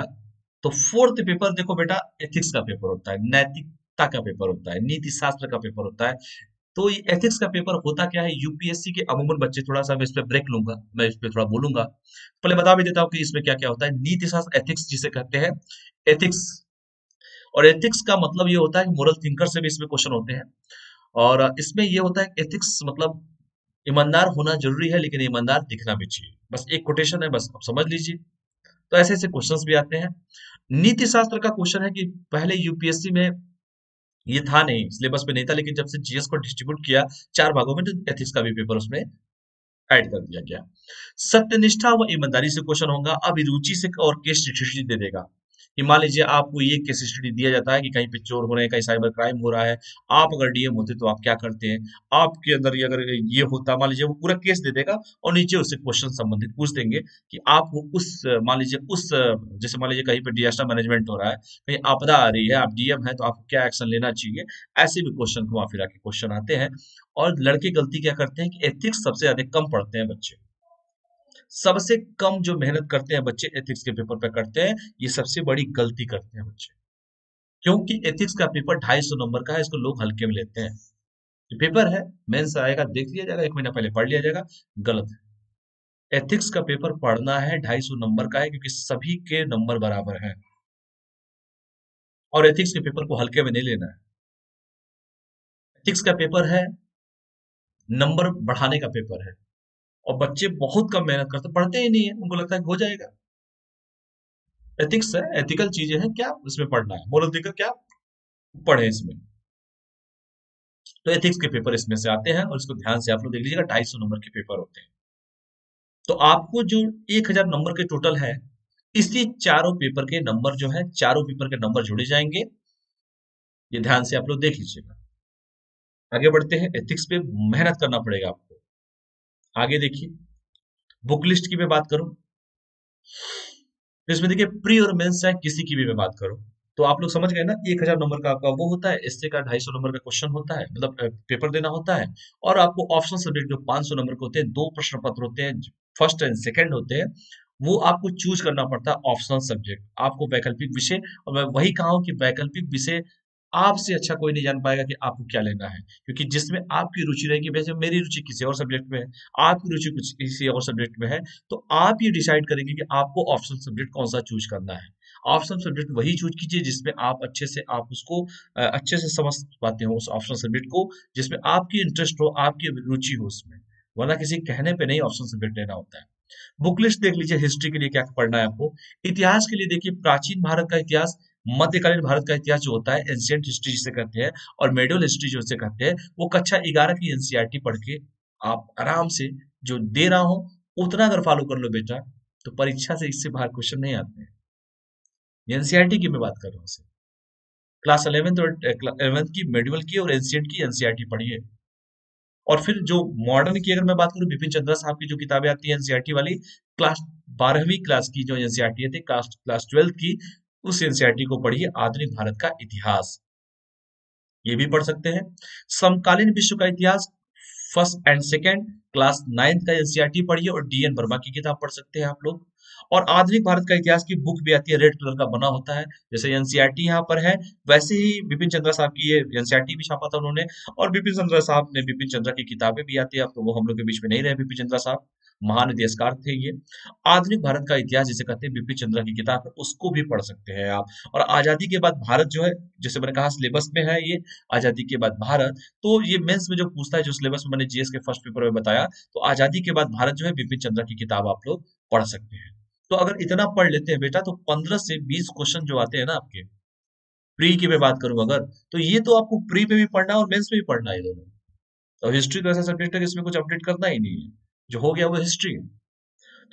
तो फोर्थ पेपर देखो बेटा, एथिक्स का पेपर होता है, नैतिकता का पेपर होता है, नीति शास्त्र का पेपर होता है। तो ये एथिक्स का पेपर होता क्या है, यूपीएससी के अमूमन बच्चे, थोड़ा सा मैं इस पे ब्रेक लूंगा, मैं इस पे थोड़ा बोलूंगा, पहले बता भी देता हूँ कि इसमें क्या क्या होता है। नीति शास्त्र, एथिक्स जिसे कहते हैं, एथिक्स, और एथिक्स का मतलब ये होता है कि मोरल थिंकर से भी इसमें क्वेश्चन होते हैं। और इसमें ये होता है, एथिक्स मतलब ईमानदार होना जरूरी है, लेकिन ईमानदार दिखना भी चाहिए, बस एक कोटेशन है, बस आप समझ लीजिए। तो ऐसे ऐसे क्वेश्चंस भी आते हैं। नीति शास्त्र का क्वेश्चन है कि पहले यूपीएससी में ये था नहीं, सिलेबस में नहीं था, लेकिन जब से जीएस को डिस्ट्रीब्यूट किया चार भागों में, तो एथिक्स का भी पेपर उसमें ऐड कर दिया गया। सत्यनिष्ठा व ईमानदारी से क्वेश्चन होगा, अभिरुचि से और केस स्टडी दे देगा कि मान लीजिए आपको ये केस स्टडी दिया जाता है कि कहीं पे चोर हो रहे हैं, कहीं साइबर क्राइम हो रहा है, आप अगर डीएम होते तो आप क्या करते हैं, आपके अंदर ये अगर ये होता, मान लीजिए वो पूरा केस दे देगा, और नीचे उससे क्वेश्चन संबंधित पूछ देंगे कि आप वो उस, मान लीजिए उस, जैसे मान लीजिए कहीं पे डिजास्टर मैनेजमेंट हो रहा है, कहीं आपदा आ रही है, आप डीएम है, तो आपको क्या एक्शन लेना चाहिए। ऐसे भी क्वेश्चन घुमा फिरा के क्वेश्चन आते हैं। और लड़के गलती क्या करते हैं कि एथिक्स सबसे ज्यादा कम पढ़ते हैं बच्चे, सबसे कम जो मेहनत करते हैं बच्चे एथिक्स के पेपर पे करते हैं, ये सबसे बड़ी गलती करते हैं बच्चे। क्योंकि एथिक्स का पेपर 250 नंबर का है, इसको लोग हल्के में लेते हैं। ये पेपर है, मेंस आएगा, देख लिया जाएगा, एक महीना पहले पढ़ लिया जाएगा, गलत है। एथिक्स का पेपर पढ़ना है, 250 नंबर का है, क्योंकि सभी के नंबर बराबर हैं, और एथिक्स के पेपर को हल्के में नहीं लेना है। एथिक्स का पेपर है, नंबर बढ़ाने का पेपर है, और बच्चे बहुत कम मेहनत करते, पढ़ते ही नहीं है, उनको लगता है कि हो जाएगा। एथिक्स है, एथिकल चीजें हैं, क्या इसमें पढ़ना है, मोरल थिंकर क्या पढ़े इसमें। तो एथिक्स के पेपर इसमें से आते हैं, और इसको ध्यान से आप लोग देख लीजिएगा, 250 नंबर के पेपर होते हैं। तो आपको जो 1000 नंबर के टोटल है, इसी चारों पेपर के नंबर जो है, चारों पेपर के नंबर जोड़े जाएंगे। ये ध्यान से आप लोग देख लीजिएगा। आगे बढ़ते हैं, एथिक्स पे मेहनत करना पड़ेगा आपको। आगे देखिए, बुक लिस्ट की मैं बात करूं, तो इसमें देखिए प्री और मेंस, चाहे किसी की भी मैं बात करूं, तो आप लोग समझ गए ना, 1000 नंबर का आपका वो होता है, एसए का 250 नंबर का क्वेश्चन होता है, मतलब पेपर देना होता है। और आपको ऑप्शनल सब्जेक्ट जो 500 नंबर के होते हैं, दो प्रश्न पत्र होते हैं, फर्स्ट एंड सेकंड होते हैं, वो आपको चूज करना पड़ता है ऑप्शनल सब्जेक्ट, आपको वैकल्पिक विषय। और मैं वही कहा हूं कि वैकल्पिक विषय आपसे अच्छा कोई नहीं जान पाएगा कि आपको क्या लेना है, क्योंकि जिसमें आपकी रुचि रहेगी, वैसे मेरी रुचि किसी और सब्जेक्ट में है, आपकी रुचि कुछ किसी और सब्जेक्ट में है, तो आप ये डिसाइड करेंगे कि आपको ऑप्शनल सब्जेक्ट कौन सा चूज करना है। ऑप्शनल सब्जेक्ट वही चूज कीजिए जिसमें आप अच्छे से, आप उसको अच्छे से समझ पाते हो उस ऑप्शनल सब्जेक्ट को, जिसमें आपकी इंटरेस्ट हो, आपकी रुचि हो उसमें, वरना किसी कहने पे नहीं ऑप्शनल सब्जेक्ट लेना होता है। बुक लिस्ट देख लीजिए, हिस्ट्री के लिए क्या पढ़ना है आपको। इतिहास के लिए देखिए, प्राचीन भारत का इतिहास, मध्यकालीन भारत का इतिहास जो होता है, एंशियंट हिस्ट्री जिसे कहते हैं, और मेडिवल हिस्ट्री जो उसे कहते हैं, वो कक्षा 11 की एनसीईआरटी पढ़ के आप आराम से, जो दे रहा हूं उतना अगर फॉलो कर लो बेटा, तो परीक्षा से इससे बाहर क्वेश्चन नहीं आते हैं। एनसीईआरटी की मैं बात कर रहा हूँ, क्लास 11th और 11th की मेडिवल की और एंशियंट की एनसीईआरटी पढ़िए। और फिर जो मॉडर्न की अगर मैं बात करूं, बिपिन चंद्रा साहब की जो किताबें आती है एनसीईआरटी वाली, क्लास 12वीं क्लास की जो एनसीईआरटी थी, क्लास क्लास 12th की, उस एनसीईआरटी को पढ़िए, आधुनिक भारत का इतिहास, ये भी पढ़ सकते हैं। समकालीन विश्व का इतिहास, first and second, class 9th का एनसीईआरटी पढ़िए, और डीएन वर्मा की किताब पढ़ सकते हैं आप लोग। और आधुनिक भारत का इतिहास की बुक भी आती है, रेड कलर का बना होता है, जैसे एनसीईआरटी यहाँ पर है, वैसे ही बिपिन चंद्रा साहब की ये एनसीईआरटी भी छापा था उन्होंने। और बिपिन चंद्रा साहब ने, बिपिन चंद्रा की किताबें भी आती है, अब तो वो हम लोग के बीच में नहीं रहे बिपिन चंद्रा साहब, महान इतिहासकार थे ये। आधुनिक भारत का इतिहास जिसे कहते हैं बिपिन चंद्र की किताब है, उसको भी पढ़ सकते हैं आप। और आजादी के बाद भारत जो है, जैसे मैंने कहा सिलेबस में है ये, आजादी के बाद भारत, तो ये मेंस में जो पूछता है, जो सिलेबस में मैंने जीएस के फर्स्ट पेपर में बताया, तो आजादी के बाद भारत जो है बिपिन चंद्र की किताब आप लोग पढ़ सकते हैं। तो अगर इतना पढ़ लेते हैं बेटा, तो 15 से 20 क्वेश्चन जो आते हैं ना आपके प्री की मैं बात करूं अगर, तो ये तो आपको प्री में भी पढ़ना है और मेंस में भी पढ़ना है ये दोनों। तो हिस्ट्री तो ऐसा सब्जेक्ट है कि इसमें कुछ अपडेट करना ही नहीं है, जो हो गया वो हिस्ट्री है।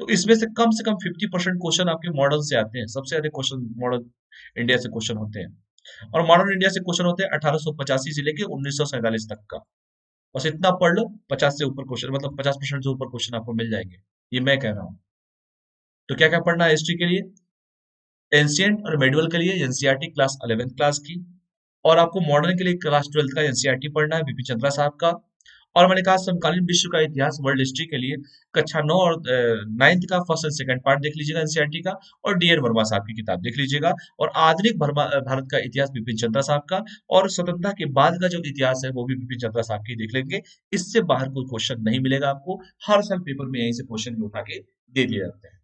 तो इसमें से कम 50% क्वेश्चन आपके मॉडल से आते हैं, सबसे ज्यादा क्वेश्चन मॉडल इंडिया से क्वेश्चन होते हैं। और मॉडर्न इंडिया से क्वेश्चन होते हैं 1885 से लेके 1947 तक का। बस इतना पढ़ लो, 50 से ऊपर क्वेश्चन, मतलब 50% से ऊपर क्वेश्चन आपको मिल जाएंगे, ये मैं कह रहा हूँ। तो क्या क्या पढ़ना है हिस्ट्री के लिए? एंशियंट और मेडिवल के लिए एनसीईआरटी क्लास 11th क्लास की, और आपको मॉडर्न के लिए क्लास 12th का एनसीईआरटी पढ़ना है बिपिन चंद्रा साहब का। और मैंने कहा समकालीन विश्व का इतिहास वर्ल्ड हिस्ट्री के लिए कक्षा 9 और 9th का फर्स्ट एंड सेकंड पार्ट देख लीजिएगा एनसीईआरटी का, और डीएन वर्मा साहब की किताब देख लीजिएगा। और आधुनिक भारत का इतिहास बिपिन चंद्रा साहब का, और स्वतंत्रता के बाद का जो इतिहास है वो भी बिपिन चंद्रा साहब की देख लेंगे। इससे बाहर कोई क्वेश्चन नहीं मिलेगा आपको, हर साल पेपर में यहीं से क्वेश्चन उठा के दे दिए जाते हैं।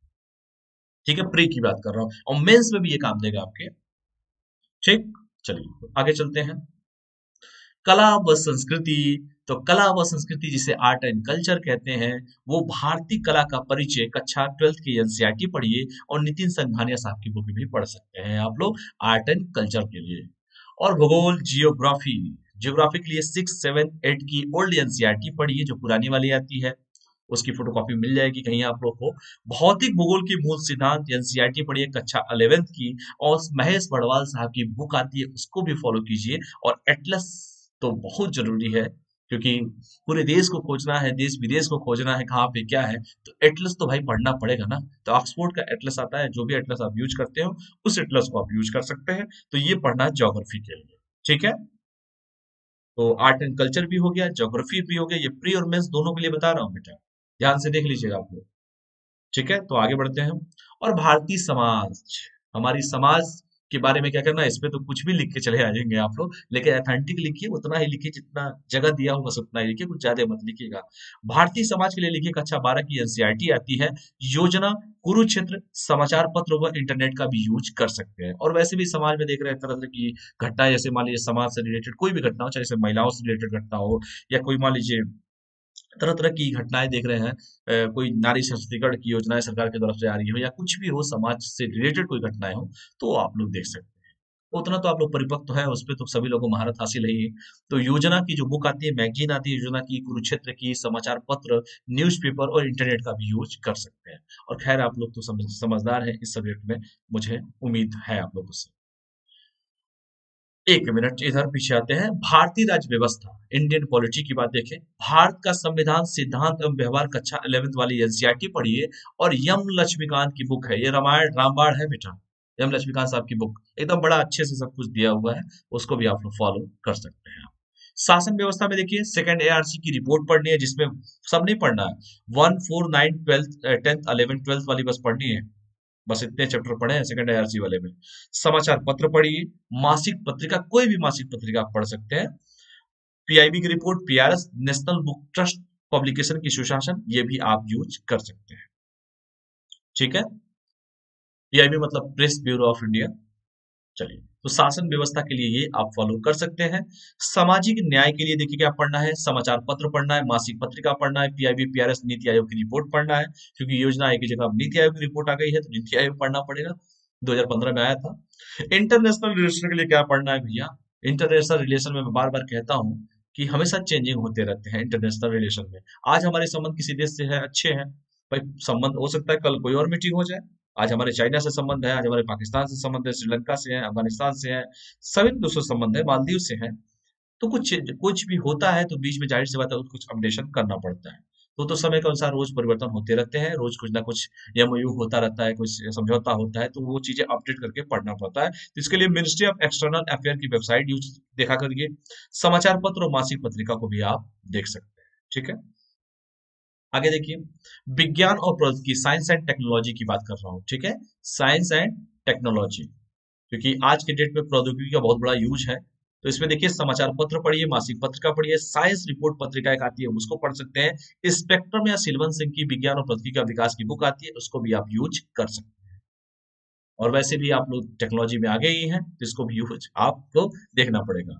ठीक है, प्री की बात कर रहा हूँ, और मेंस में भी ये काम देगा आपके। ठीक, चलिए आगे चलते हैं। कला व संस्कृति। तो कला व संस्कृति जिसे आर्ट एंड कल्चर कहते हैं, वो भारतीय कला का परिचय कक्षा 12th की एनसीईआरटी पढ़िए, और नितिन संघानिया साहब की बुक भी पढ़ सकते हैं आप लोग आर्ट एंड कल्चर के लिए। और भूगोल जियोग्राफी, जियोग्राफी के लिए 6, 7, 8 की ओल्ड एनसीईआरटी पढ़िए, जो पुरानी वाली आती है, उसकी फोटोकॉपी मिल जाएगी कहीं आप लोग को। भौतिक भूगोल की मूल सिद्धांत एनसीईआरटी पढ़िए कक्षा 11th की, और महेश बड़वाल साहब की बुक आती है उसको भी फॉलो कीजिए। और एटलस तो बहुत जरूरी है, क्योंकि पूरे देश को खोजना है, देश विदेश को खोजना है, कहाँ पे क्या है, तो एटलस तो भाई पढ़ना पड़ेगा ना। तो ऑक्सफोर्ड का एटलस आता है, जो भी एटलस आप यूज करते हो उस एटलस को आप यूज कर सकते हैं। तो ये पढ़ना है ज्योग्राफी के लिए। ठीक है, तो आर्ट एंड कल्चर भी हो गया, ज्योग्राफी भी हो गया, ये प्री और मेंस दोनों के लिए बता रहा हूँ बेटा, ध्यान से देख लीजिएगा आप लोग। ठीक है, तो आगे बढ़ते हैं हम। और भारतीय समाज, हमारी समाज के बारे में क्या करना है, इस पे तो कुछ भी लिख के चले आ जाएंगे आप लोग, लेकिन ऑथेंटिक लिखिए, उतना ही लिखिए जितना जगह दिया हो बस उतना ही लिखिए, कुछ ज्यादा मत लिखिएगा। भारतीय समाज के लिए लिखिए कक्षा 12 की एनसीईआरटी आती है, योजना, कुरुक्षेत्र, समाचार पत्र व इंटरनेट का भी यूज कर सकते हैं। और वैसे भी समाज में देख रहे हैं तरह तरह की घटनाएं, जैसे मान लीजिए समाज से रिलेटेड कोई भी घटना हो, चाहे जैसे महिलाओं से रिलेटेड घटना हो, या कोई मान लीजिए तरह तरह की घटनाएं देख रहे हैं, कोई नारी सशक्तिकरण की योजनाएं सरकार की तरफ से आ रही हो, या कुछ भी हो समाज से रिलेटेड कोई घटनाएं हो, तो आप लोग देख सकते हैं। उतना तो आप लोग परिपक्व तो है, उस पर तो सभी लोगों को महारत हासिल है ही। तो योजना की जो बुक आती है, मैगजीन आती है योजना की, कुरुक्षेत्र की, समाचार पत्र, न्यूज़पेपर और इंटरनेट का भी यूज कर सकते हैं। और खैर आप लोग तो समझदार हैं इस सब्जेक्ट में, मुझे उम्मीद है आप लोगों से। एक मिनट इधर पीछे आते हैं। भारतीय राज्य व्यवस्था, इंडियन पॉलिटी की बात देखें, भारत का संविधान, सिद्धांत एवं व्यवहार कक्षा 11th वाली एनसीईआरटी पढ़िए। और यम लक्ष्मीकांत की बुक है, ये रामायण रामबाण है बेटा, यम लक्ष्मीकांत साहब की बुक एकदम बड़ा अच्छे से सब कुछ दिया हुआ है, उसको भी आप लोग फॉलो कर सकते हैं। शासन व्यवस्था में देखिए सेकंड एआरसी की रिपोर्ट पढ़नी है, जिसमें सब नहीं पढ़ना है, 1, 4, 9, 12, 10th, 11th, 12th वाली बस पढ़नी है। बस इतने चैप्टर पढ़े हैं सेकंड आईआरसी वाले में। समाचार पत्र पढ़िए, मासिक पत्रिका, कोई भी मासिक पत्रिका आप पढ़ सकते हैं। पीआईबी की report, PRS, national book trust publication की सुशासन, ये भी आप यूज कर सकते हैं। ठीक है, पीआईबी मतलब प्रेस ब्यूरो ऑफ इंडिया। चलिए, तो शासन व्यवस्था के लिए ये आप फॉलो कर सकते हैं। सामाजिक न्याय के लिए देखिए क्या पढ़ना है, समाचार पत्र पढ़ना है, मासिक पत्रिका पढ़ना है, पीआईबी, पीआरएस, नीति आयोग की रिपोर्ट पढ़ना है, क्योंकि योजना एक ही जगह अब नीति आयोग की रिपोर्ट आ गई है, तो नीति आयोग पढ़ना पड़ेगा, 2015 में आया था। इंटरनेशनल रिलेशन के लिए क्या पढ़ना है भैया? इंटरनेशनल रिलेशन में मैं बार बार कहता हूँ कि हमेशा चेंजिंग होते रहते हैं इंटरनेशनल रिलेशन में। आज हमारे संबंध किसी देश से है, अच्छे हैं, भाई संबंध हो सकता है कल कोई और मीटिंग हो जाए। आज हमारे चाइना से संबंध है, आज हमारे पाकिस्तान से संबंध है, श्रीलंका से है, अफगानिस्तान से है, सभी दोस्तों से संबंध है, मालदीव से है। तो कुछ कुछ भी होता है तो बीच में जाहिर सी बात है कुछ अपडेशन करना पड़ता है। तो समय के अनुसार रोज परिवर्तन होते रहते हैं, रोज कुछ ना कुछ एमओयू होता रहता है, कुछ समझौता होता है, तो वो चीजें अपडेट करके पढ़ना पड़ता है। तो इसके लिए मिनिस्ट्री ऑफ एक्सटर्नल अफेयर की वेबसाइट यूज देखा करिए। समाचार पत्र और मासिक पत्रिका को भी आप देख सकते हैं। ठीक है, आगे देखिए, विज्ञान और प्रौद्योगिकी, साइंस एंड टेक्नोलॉजी की बात कर रहा हूँ। ठीक है, साइंस एंड टेक्नोलॉजी, क्योंकि आज के डेट में प्रौद्योगिकी का बहुत बड़ा यूज है, तो इसमें देखिए समाचार पत्र पढ़िए, मासिक पत्रिका पढ़िए, साइंस रिपोर्ट पत्रिका एक आती है उसको पढ़ सकते हैं, स्पेक्ट्रम या सिल्वन सिंह की विज्ञान और प्रौद्योगिकी का विकास की बुक आती है उसको भी आप यूज कर सकते हैं। और वैसे भी आप लोग टेक्नोलॉजी में आगे ही हैं तो इसको भी यूज आपको देखना पड़ेगा।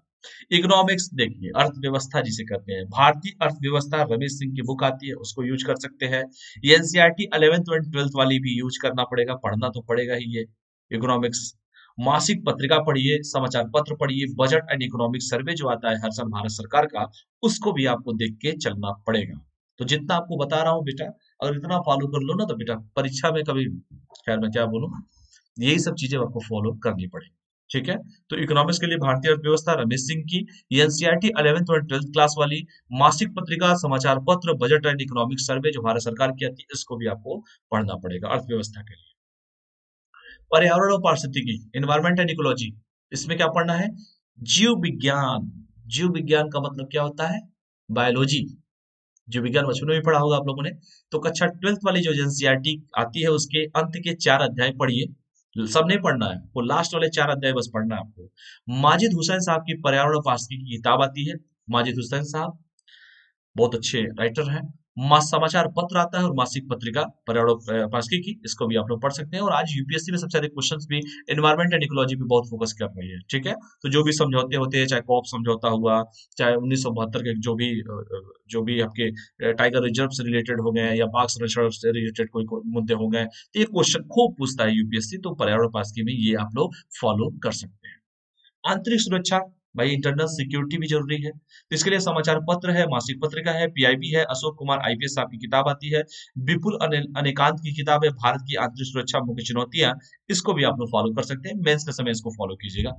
इकोनॉमिक्स देखिए, अर्थव्यवस्था जिसे कहते हैं, भारतीय अर्थव्यवस्था रमेश सिंह की बुक आती है उसको यूज कर सकते हैं। एनसीईआरटी 11th और 12th वाली भी यूज करना पड़ेगा, पढ़ना तो पड़ेगा ही ये इकोनॉमिक्स। मासिक पत्रिका पढ़िए, समाचार पत्र पढ़िए, बजट एंड इकोनॉमिक सर्वे जो आता है हर साल भारत सरकार का, उसको भी आपको देख के चलना पड़ेगा। तो जितना आपको बता रहा हूँ बेटा, अगर इतना फॉलो कर लो ना तो बेटा परीक्षा में कभी, खैर मैं क्या बोलूँ, यही सब चीजें आपको फॉलो करनी पड़ेगी। ठीक है, तो इकोनॉमिक्स के लिए भारतीय अर्थव्यवस्था रमेश सिंह की, एनसीईआरटी 11th और 12th क्लास वाली, मासिक पत्रिका, समाचार पत्र, बजट एंड इकोनॉमिक सर्वे जो भारत सरकार की आती है इसको भी आपको पढ़ना पड़ेगा अर्थव्यवस्था के लिए। पर्यावरण और पारिस्थितिकी, एनवायरमेंट एंड इकोलॉजी, इसमें क्या पढ़ना है, जीव विज्ञान। जीव विज्ञान का मतलब क्या होता है, बायोलॉजी। जीव विज्ञान बचपन में भी पढ़ा होगा आप लोगों ने। तो कक्षा 12th वाली जो एनसीईआरटी आती है उसके अंत के 4 अध्याय पढ़िए, सब नहीं पढ़ना है, वो लास्ट वाले 4 अध्याय बस पढ़ना है आपको। माजिद हुसैन साहब की पर्यावरण और पारिस्थितिकी की किताब आती है, माजिद हुसैन साहब बहुत अच्छे राइटर हैं। समाचार पत्र आता है और मासिक पत्रिका पर्यावरण पारिस्थितिकी की, इसको भी आप लोग पढ़ सकते हैं। और आज यूपीएससी में सबसे ज्यादा क्वेश्चंस भी एनवायरमेंट एंड इकोलॉजी पे बहुत फोकस कर रही है। ठीक है, तो जो भी समझौते होते हैं, चाहे कॉप समझौता हुआ, चाहे 1972 के जो भी आपके टाइगर रिजर्व से रिलेटेड हो गए या बाघ संरक्षण से रिलेटेड कोई मुद्दे हो गए, तो ये क्वेश्चन खूब पूछता है यूपीएससी, तो पर्यावरण पारिस्थितिकी में ये आप लोग फॉलो कर सकते हैं। आंतरिक सुरक्षा, भाई इंटरनल सिक्योरिटी भी जरूरी है, तो इसके लिए समाचार पत्र है, मासिक पत्रिका है, पीआईबी है, अशोक कुमार आईपीएस साहब की किताब आती है, विपुल अनेकांत की किताब है भारत की आंतरिक सुरक्षा मुख्य चुनौतियां, इसको भी आप लोग फॉलो कर सकते हैं, मेंस के समय इसको फॉलो कीजिएगा।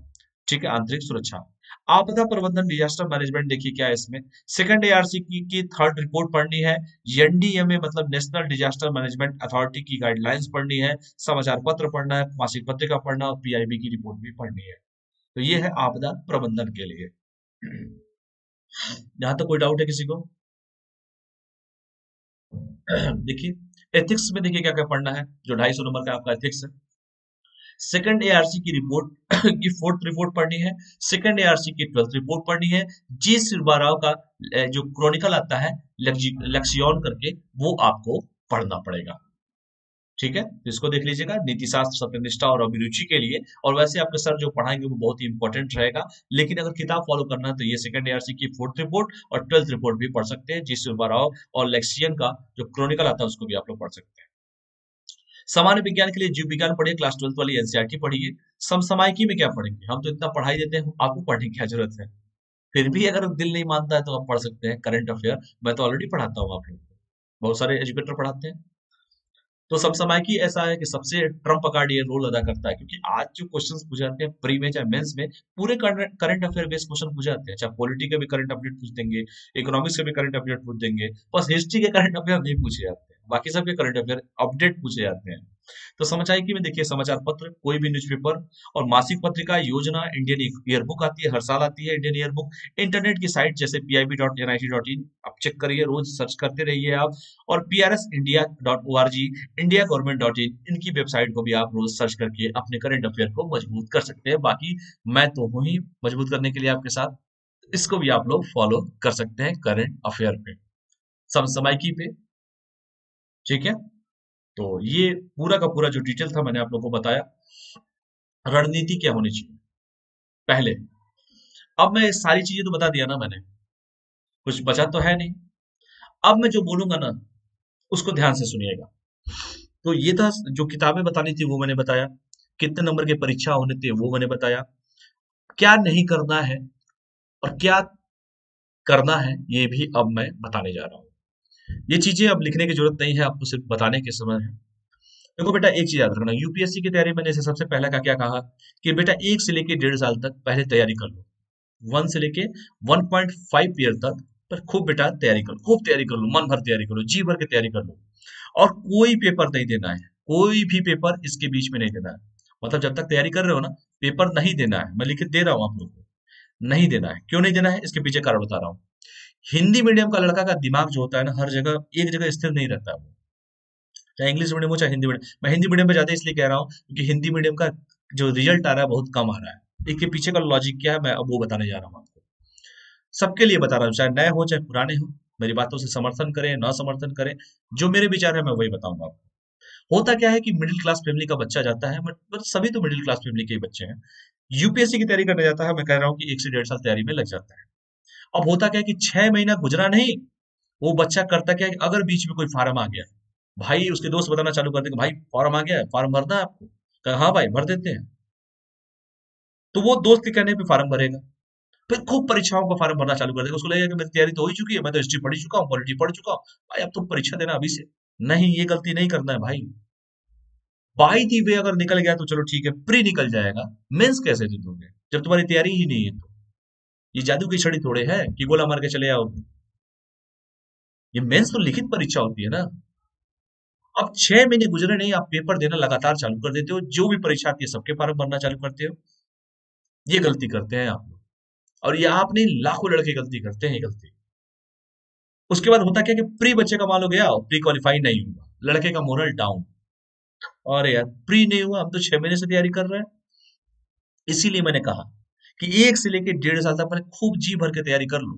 ठीक है, आंतरिक सुरक्षा। आपदा प्रबंधन, डिजास्टर मैनेजमेंट, देखिए क्या है इसमें, सेकंड एआरसी की थर्ड रिपोर्ट पढ़नी है, एनडीएमए मतलब नेशनल डिजास्टर मैनेजमेंट अथॉरिटी की गाइडलाइंस पढ़नी है, समाचार पत्र पढ़ना है, मासिक पत्रिका पढ़ना और पीआईबी की रिपोर्ट भी पढ़नी है। तो ये है आपदा प्रबंधन के लिए। यहां तक कोई डाउट है किसी को? देखिए एथिक्स में देखिए क्या क्या पढ़ना है, जो 250 नंबर का आपका एथिक्स है। सेकंड एआरसी की रिपोर्ट की फोर्थ रिपोर्ट पढ़नी है, सेकंड एआरसी की 12th रिपोर्ट पढ़नी है, जी शिल्बाराव का जो क्रॉनिकल आता है लक्ष्योन करके, वो आपको पढ़ना पड़ेगा। ठीक है, तो इसको देख लीजिएगा, नीति शास्त्र सत्यनिष्ठा और अभिरुचि के लिए। और वैसे आपके सर जो पढ़ाएंगे वो बहुत ही इंपॉर्टेंट रहेगा, लेकिन अगर किताब फॉलो करना है तो ये सेकंड एआरसी की फोर्थ रिपोर्ट और 12th रिपोर्ट भी पढ़ सकते हैं, जी सुब्बाराव और लेक्सियन का जो क्रॉनिकल आता है उसको भी आप लोग पढ़ सकते हैं। सामान्य विज्ञान के लिए जीव विज्ञान पढ़िए, क्लास 12th वाली एनसीईआरटी पढ़िए। समसामयिकी में क्या पढ़ेंगे, हम तो इतना पढ़ाई देते हैं, आपको पढ़ने की क्या जरूरत है। फिर भी अगर दिल नहीं मानता है तो आप पढ़ सकते हैं करंट अफेयर, मैं तो ऑलरेडी पढ़ाता हूँ आप लोग को, बहुत सारे एजुकेटर पढ़ाते हैं। तो समसामयिकी ऐसा है कि सबसे ट्रम्प कार्ड ये रोल अदा करता है, क्योंकि आज जो क्वेश्चंस पूछे जाते हैं प्री में चाहे मेंस में, पूरे करंट अफेयर बेस्ड क्वेश्चन पूछे जाते हैं, चाहे पॉलिटी के भी करंट अपडेट पूछ देंगे, इकोनॉमिक्स के भी करंट अपडेट पूछ देंगे, बस हिस्ट्री के करंट अफेयर नहीं पूछे जाते हैं, बाकी सब के करंट अफेयर अपडेट पूछे जाते हैं। तो समसामयिकी में देखिए समाचार पत्र, कोई भी न्यूज़पेपर, और मासिक पत्रिका, योजना, इंडियन ईयरबुक आती है, हर साल आती है इंडियन ईयरबुक। इंटरनेट की साइट जैसे pib.nic.in आप चेक करिए, रोज सर्च करते रहिए आप। और prsindia.org, India government dot in, इनकी वेबसाइट को भी आप रोज सर्च करके अपने करंट अफेयर को मजबूत कर सकते हैं। बाकी मैं तो हूं ही मजबूत करने के लिए आपके साथ, इसको भी आप लोग फॉलो कर सकते हैं करंट अफेयर पे, समसामयिकी पे। ठीक है, तो ये पूरा का पूरा जो डिटेल था मैंने आप लोगों को बताया। रणनीति क्या होनी चाहिए पहले, अब मैं सारी चीजें तो बता दिया ना मैंने, कुछ बचा तो है नहीं। अब मैं जो बोलूंगा ना उसको ध्यान से सुनिएगा। तो ये था, जो किताबें बतानी थी वो मैंने बताया, कितने नंबर के परीक्षा होने थे वो मैंने बताया, क्या नहीं करना है और क्या करना है ये भी अब मैं बताने जा रहा हूँ। ये चीजें अब लिखने की जरूरत नहीं है, आपको सिर्फ बताने के समय है। देखो बेटा एक चीज याद रखना, यूपीएससी की तैयारी मैंने इसे सबसे पहला का क्या कहा, कि बेटा 1 से लेके 1.5 साल तक पहले तैयारी कर लो, 1 से लेके 1.5 ईयर तक पर खूब बेटा तैयारी करो, खूब तैयारी कर लो, मन भर तैयारी करो, जी भर के तैयारी कर लो। और कोई पेपर नहीं देना है, कोई भी पेपर इसके बीच में नहीं देना है, मतलब जब तक तैयारी कर रहे हो ना, पेपर नहीं देना है, मैं लिख के दे रहा हूँ आप लोग को, नहीं देना है। क्यों नहीं देना है, इसके पीछे कारण बता रहा हूँ। हिंदी मीडियम का लड़का का दिमाग जो होता है ना, हर जगह एक जगह स्थिर नहीं रहता है वो, चाहे इंग्लिश मीडियम हो चाहे हिंदी मीडियम। मैं हिंदी मीडियम पे ज्यादा इसलिए कह रहा हूँ क्योंकि हिंदी मीडियम का जो रिजल्ट आ रहा है बहुत कम आ रहा है, इसके पीछे का लॉजिक क्या है मैं अब वो बताने जा रहा हूँ आपको। सबके लिए बता रहा हूँ, चाहे नए हो चाहे पुराने हो, मेरी बातों से समर्थन करें ना समर्थन करें, जो मेरे विचार है मैं वही बताऊंगा आपको। होता क्या है कि मिडिल क्लास फैमिली का बच्चा जाता है, मतलब सभी तो मिडिल क्लास फैमिली के ही बच्चे हैं, यूपीएससी की तैयारी करने जाता है। मैं कह रहा हूँ कि 1 से 1.5 साल तैयारी में लग जाता है। अब होता क्या है कि 6 महीना गुजरा नहीं, वो बच्चा करता क्या है कि अगर बीच में कोई फार्म आ गया, भाई उसके दोस्त बताना चालू कर देंगे, भाई फॉर्म आ गया है, फॉर्म भरना है आपको। कहा हाँ भाई भर देते हैं। तो वो दोस्त के कहने पे फार्म भरेगा, फिर खूब परीक्षाओं का फार्म भरना चालू कर देगा। उसको लगेगा कि मेरी तैयारी तो हो ही चुकी है, मैं तो हिस्ट्री पढ़ ही चुका हूँ, पॉलिटी पढ़ चुका हूँ, भाई अब तुम परीक्षा देना अभी से। नहीं, ये गलती नहीं करना है भाई। बाई दी वे अगर निकल गया तो चलो ठीक है, प्री निकल जाएगा, मेंस कैसे दे दोगे जब तुम्हारी तैयारी ही नहीं है? तो ये जादू की छड़ी थोड़े है कि गोला मार के चले आओगे। ये मेंस तो लिखित परीक्षा होती है ना। अब 6 महीने गुजरे नहीं, आप पेपर देना लगातार चालू कर देते हो, जो भी परीक्षा आती है सबके फॉर्म भरना चालू करते हो। ये गलती करते हैं आप लोग, और ये आप नहीं लाखों लड़के गलती करते हैं ये गलती। उसके बाद होता क्या कि प्री बच्चे का मान लो गया, प्री क्वालिफाई नहीं हुआ, लड़के का मोरल डाउन। और यार प्री नहीं हुआ, हम तो 6 महीने से तैयारी कर रहे हैं। इसीलिए मैंने कहा कि 1 से लेके 1.5 साल तक मैंने खूब जी भर के तैयारी कर लो,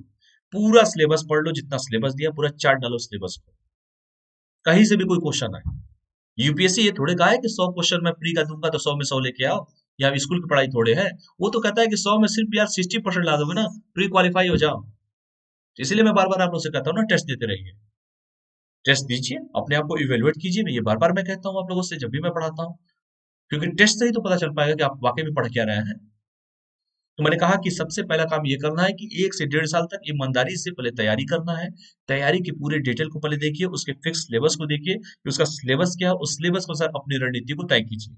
पूरा सिलेबस पढ़ लो, जितना सिलेबस दिया पूरा चार्ट डालो सिलेबस को, कहीं से भी कोई क्वेश्चन आए। यूपीएससी ये थोड़े कहा है कि 100 क्वेश्चन मैं प्री का दूंगा तो 100 में 100 लेके आओ, या स्कूल की पढ़ाई थोड़े है। वो तो कहता है कि 100 में सिर्फ यार 60% ला दोगे ना, प्री क्वालिफाई हो जाओ। इसलिए मैं बार बार आप लोग से कहता हूँ ना, टेस्ट देते रहिए, टेस्ट दीजिए, अपने आप को इवेलुएट कीजिए। ये बार बार मैं कहता हूँ आप लोगों से जब भी मैं पढ़ाता हूँ, क्योंकि टेस्ट से ही तो पता चल पाएगा कि आप वाकई में पढ़ क्या रहे हैं। तो मैंने कहा कि सबसे पहला काम ये करना है कि 1 से 1.5 साल तक ईमानदारी से पहले तैयारी करना है। तैयारी की पूरे डिटेल को पहले देखिए, उसके फिक्स सिलेबस को देखिए कि उसका सिलेबस क्या है, उस सिलेबस के अनुसार अपनी रणनीति को तय कीजिए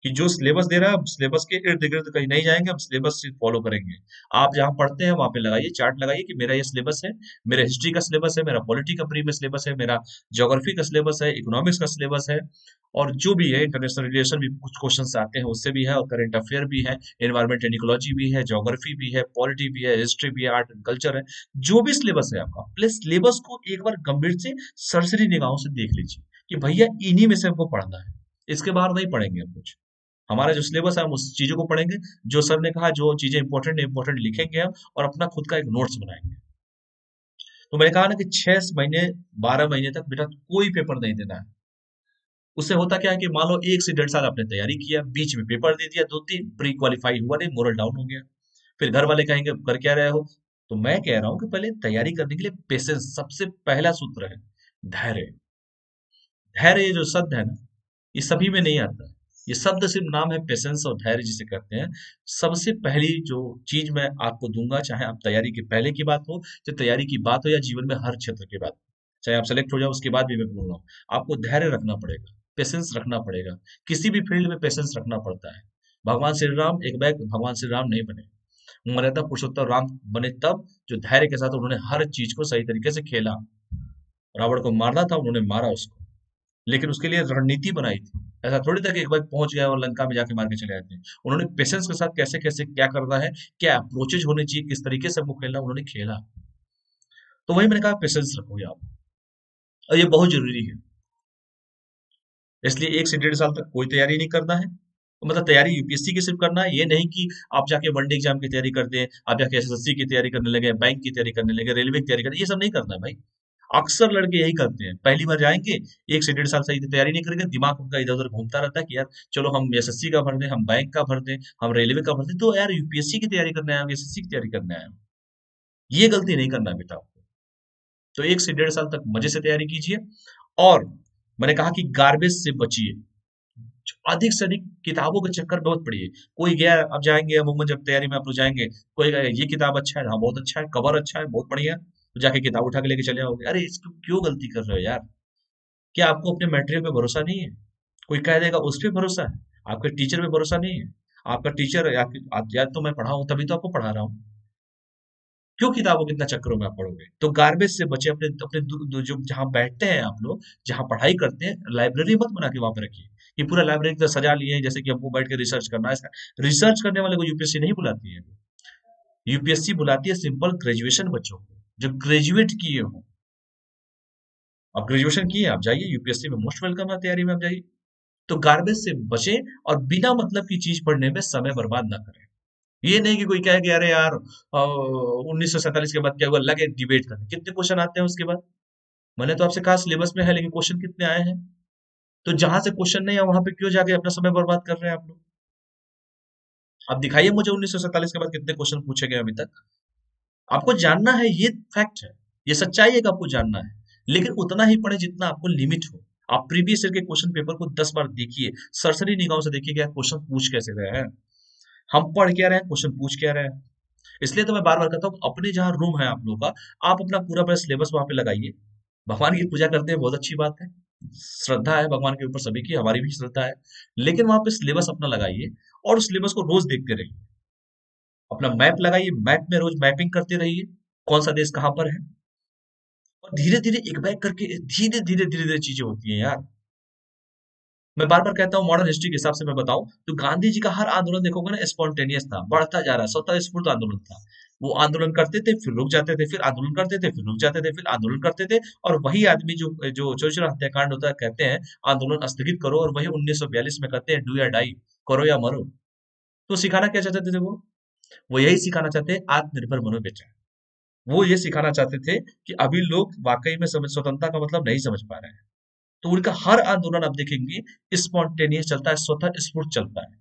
कि जो सिलेबस दे रहा है, सिलेबस के इर्द गिर्द कहीं नहीं जाएंगे, हम सिलेबस से फॉलो करेंगे। आप जहां पढ़ते हैं वहां पे लगाइए, चार्ट लगाइए कि मेरा ये सिलेबस है, मेरा हिस्ट्री का सिलेबस है, मेरा पॉलिटी का प्रीवियस सिलेबस है, मेरा ज्योग्राफी का सिलेबस है, इकोनॉमिक्स का सिलेबस है, और जो भी है इंटरनेशनल रिलेशन भी कुछ क्वेश्चन आते हैं उससे भी है, और करंट अफेयर भी है, एनवायरमेंट एंड इकोलॉजी भी है, ज्योग्राफी भी है, पॉलिटी भी है, हिस्ट्री भी है, आर्ट एंड कल्चर है। जो भी सिलेबस है आपका, प्लस सिलेबस को एक बार गंभीर से सरसरी निगाहों से देख लीजिए कि भैया इन्हीं में से हमको पढ़ना है, इसके बाहर नहीं पढ़ेंगे हम कुछ। हमारा जो सिलेबस है हम उस चीजों को पढ़ेंगे, जो सर ने कहा जो चीजें इंपॉर्टेंट इंपॉर्टेंट लिखेंगे हम, और अपना खुद का एक नोट्स बनाएंगे। तो मैंने कहा ना कि 6 महीने 12 महीने तक बेटा कोई पेपर नहीं देना है। उससे होता क्या है कि मान लो 1 से 1.5 साल आपने तैयारी किया, बीच में पेपर दे दिया, 2 3 प्री क्वालिफाई हुआ नहीं, मोरल डाउन हो गया, फिर घर वाले कहेंगे कर क्या रहे हो। तो मैं कह रहा हूं कि पहले तैयारी करने के लिए पेशेंस सबसे पहला सूत्र है, धैर्य। धैर्य ये जो शब्द है ना, ये सभी में नहीं आता है। ये शब्द सिर्फ नाम है, पेशेंस और धैर्य जिसे कहते हैं। सबसे पहली जो चीज मैं आपको दूंगा, चाहे आप तैयारी के पहले की बात हो, चाहे तैयारी की बात हो, या जीवन में हर क्षेत्र की बात हो, चाहे आप सेलेक्ट हो जाओ उसके बाद भी मैं बोल रहा हूँ, आपको धैर्य रखना पड़ेगा, पेशेंस रखना पड़ेगा। किसी भी फील्ड में पेशेंस रखना पड़ता है। भगवान श्री राम एक बैग भगवान श्री राम नहीं बने, मर्यादा पुरुषोत्तम राम बने तब, जो धैर्य के साथ उन्होंने हर चीज को सही तरीके से खेला। रावण को मारना था, उन्होंने मारा उसको, लेकिन उसके लिए रणनीति बनाई थी। ऐसा थोड़ी था कि एक बार पहुंच गया और लंका में जाके मार के चले आते हैं। उन्होंने पेशेंस के साथ कैसे कैसे क्या करना है, क्या अप्रोचेज होने चाहिए, किस तरीके से वो खेलना उन्होंने खेला। तो वही मैंने कहा, पेशेंस रखोगे आप, और ये बहुत जरूरी है। इसलिए 1 से 1.5 साल तक कोई तैयारी नहीं करना है। तो मतलब तैयारी यूपीएससी की सिर्फ करना है, ये नहीं कि आप जाके वनडे एग्जाम की तैयारी कर दें, आप जाके एसएससी की तैयारी करने लगे, बैंक की तैयारी करने लगे, रेलवे की तैयारी करने, ये सब नहीं करना है भाई। अक्सर लड़के यही करते हैं, पहली बार जाएंगे, 1 से 1.5 साल सही से तैयारी नहीं करेंगे, दिमाग उनका इधर उधर घूमता रहता है कि यार चलो हम एसएससी का भर दें, हम बैंक का भर दें, हम रेलवे का भर दें। तो यार यूपीएससी की तैयारी करने आए हो, एसएससी की तैयारी करने आए हो, ये गलती नहीं करना है बेटा आपको। तो 1 से 1.5 साल तक मजे से तैयारी कीजिए। और मैंने कहा कि गार्बेज से बचिए, अधिक से अधिक किताबों के चक्कर में मत पड़िए। कोई गया, अब जाएंगे अमूमन जब तैयारी में आप लोग जाएंगे, कोई गया, ये किताब अच्छा है, हाँ बहुत अच्छा है, कवर अच्छा है, बहुत बढ़िया, तो जाके किताब उठा के लेके चले आओगे। अरे इसको क्यों गलती कर रहे हो यार? क्या आपको अपने मटेरियल पे भरोसा नहीं है? कोई कह देगा उस पे भरोसा है, आपके टीचर पे भरोसा नहीं है। आपका टीचर या तो मैं पढ़ा हूं तभी तो आपको पढ़ा रहा हूँ, क्यों किताबों के इतना चक्करों में आप पढ़ोगे? तो गार्बेज से बचे, अपने अपने जो जहाँ बैठते हैं आप लोग, जहाँ पढ़ाई करते हैं, लाइब्रेरी मत बना के वहां पे रखिए कि पूरा लाइब्रेरी की तरह सजा लिए हैं, जैसे कि हमको बैठ के रिसर्च करना है। रिसर्च करने वाले को यूपीएससी नहीं बुलाती है। यूपीएससी बुलाती है सिंपल ग्रेजुएशन बच्चों को, जो ग्रेजुएट किए हो। आप ग्रेजुएशन किए, आप जाइए यूपीएससी में, मोस्ट वेलकम है, तैयारी में आप जाइए। तो गार्बेज से बचें, और बिना मतलब की चीज पढ़ने में समय बर्बाद ना करें। ये नहीं कि कोई कहे कि अरे यार 1947 के बाद क्या हुआ, लगे डिबेट करने, कितने क्वेश्चन आते हैं उसके बाद। मैंने तो आपसे कहा सिलेबस में है, लेकिन क्वेश्चन कितने आए हैं। तो जहां से क्वेश्चन नहीं है वहां पे क्यों जाके अपना समय बर्बाद कर रहे हैं आप लोग। आप दिखाइए मुझे 1947 के बाद कितने क्वेश्चन पूछे गए अभी तक। आपको जानना है, ये फैक्ट है, ये सच्चाई है कि आपको जानना है, लेकिन उतना ही पढ़े जितना आपको लिमिट हो। आप प्रीवियस ईयर के क्वेश्चन पेपर को 10 बार देखिए, सरसरी निगाहों से देखिए कि यार क्वेश्चन पूछ कैसे रहे हैं, हम पढ़ क्या रहे हैं, क्वेश्चन पूछ क्या रहे हैं। इसलिए तो मैं बार बार कहता हूँ, अपने जहाँ रूम है आप लोगों का, आप अपना पूरा पूरा सिलेबस वहां पे लगाइए। भगवान की पूजा करते हैं, बहुत अच्छी बात है, श्रद्धा है भगवान के ऊपर सभी की, हमारी भी श्रद्धा है। लेकिन वहां पे सिलेबस अपना लगाइए और उस सिलेबस को रोज देखते रहिए। अपना मैप लगाइए, मैप में रोज मैपिंग करते रहिए, कौन सा देश कहाँ पर है। और धीरे धीरे एक बैग करके धीरे धीरे चीजें होती हैं यार। मैं बार बार कहता हूँ, मॉडर्न हिस्ट्री के हिसाब से मैं बताऊं तो गांधी जी का हर आंदोलन देखोगे ना स्पॉन्टेनियस था, बढ़ता जा रहा, स्वतः स्फूर्त आंदोलन था। वो आंदोलन करते थे, फिर रुक जाते थे, फिर आंदोलन करते थे, फिर रुक जाते थे, फिर आंदोलन करते थे। और वही आदमी जो जो चौचरा हत्याकांड होता है, कहते हैं आंदोलन स्थगित करो, और वही 1942 में कहते हैं डू या डाई, करो या मरो। तो सिखाना क्या चाहते थे वो यही सिखाना चाहते हैं, आत्मनिर्भर बनो बेटा। वो ये सिखाना चाहते थे कि अभी लोग वाकई में समझ स्वतंत्रता का मतलब नहीं समझ पा रहे हैं। तो उनका हर आंदोलन आप देखेंगे स्पॉन्टेनियस चलता है, स्वतः स्फूर्त चलता है।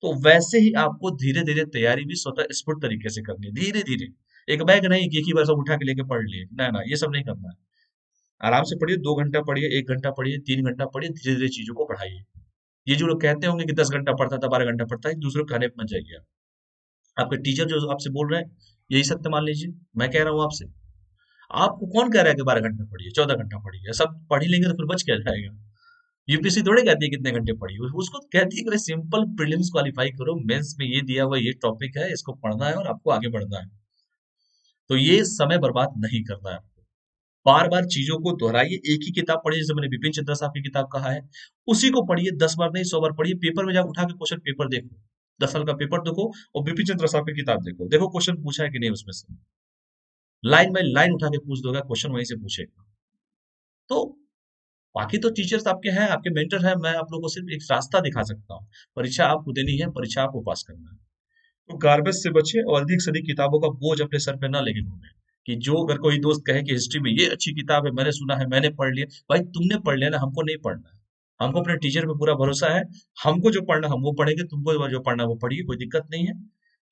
तो वैसे ही आपको धीरे धीरे तैयारी भी स्वतः स्फूर्त तरीके से करनी है, धीरे धीरे। एक बैग नहीं कि एक ही बार सब उठा के लेके पढ़ लिए, ना ना, ये सब नहीं करना है। आराम से पढ़िए, 2 घंटा पढ़िए, 1 घंटा पढ़िए, 3 घंटा पढ़िए, धीरे धीरे चीजों को बढ़ाइए। ये जो लोग कहते होंगे कि 10 घंटा पढ़ता था, 12 घंटा पढ़ता है, दूसरे को कहने पे मत जाइए। आपके टीचर जो आपसे बोल रहे हैं, यही सत्य मान लीजिए। मैं कह रहा हूँ आपसे, आपको कौन कह रहा है कि 12 घंटा पढ़िए, 14 घंटा पढ़िए, सब पढ़ ही लेंगे तो फिर बच क्या जाएगा। यूपीएससी थोड़ी कहती है कितने घंटे पढ़िए, उसको कहती है कि सिंपल प्रीलिम्स क्वालिफाई करो, मेंस में ये दिया हुआ ये टॉपिक है, इसको पढ़ना है और आपको आगे बढ़ना है। तो ये समय बर्बाद नहीं करना है आपको। बार बार चीजों को दोहराइए, एक ही किताब पढ़िए, जैसे मैंने बिपिन चंद्र साहब की किताब कहा है, उसी को पढ़िए, 10 बार नहीं 100 बार पढ़िए। पेपर में जाकर उठा के क्वेश्चन पेपर देखो, 10 साल का पेपर देखो, और बिपिन चंद्र साहब की किताब देखो, देखो क्वेश्चन पूछा है कि नहीं उसमें से। लाइन बाय लाइन उठा के पूछ दोगे, क्वेश्चन वहीं से पूछेगा। तो बाकी तो टीचर्स आपके हैं, आपके मेंटर हैं, मैं आप लोगों को सिर्फ एक रास्ता दिखा सकता हूँ। परीक्षा आपको देनी है, परीक्षा आपको पास करना है। तो गार्बेज से बचे और अधिक से अधिक किताबों का बोझ अपने सर पे ना लेके घूमे। कि जो अगर कोई दोस्त कहे कि हिस्ट्री में ये अच्छी किताब है, मैंने सुना है, मैंने पढ़ लिया, भाई तुमने पढ़ लिया ना, हमको नहीं पढ़ना है। हमको अपने टीचर पे पूरा भरोसा है। हमको जो पढ़ना हम वो पढ़ेंगे, तुमको जो पढ़ना वो पढ़िए, कोई दिक्कत नहीं है।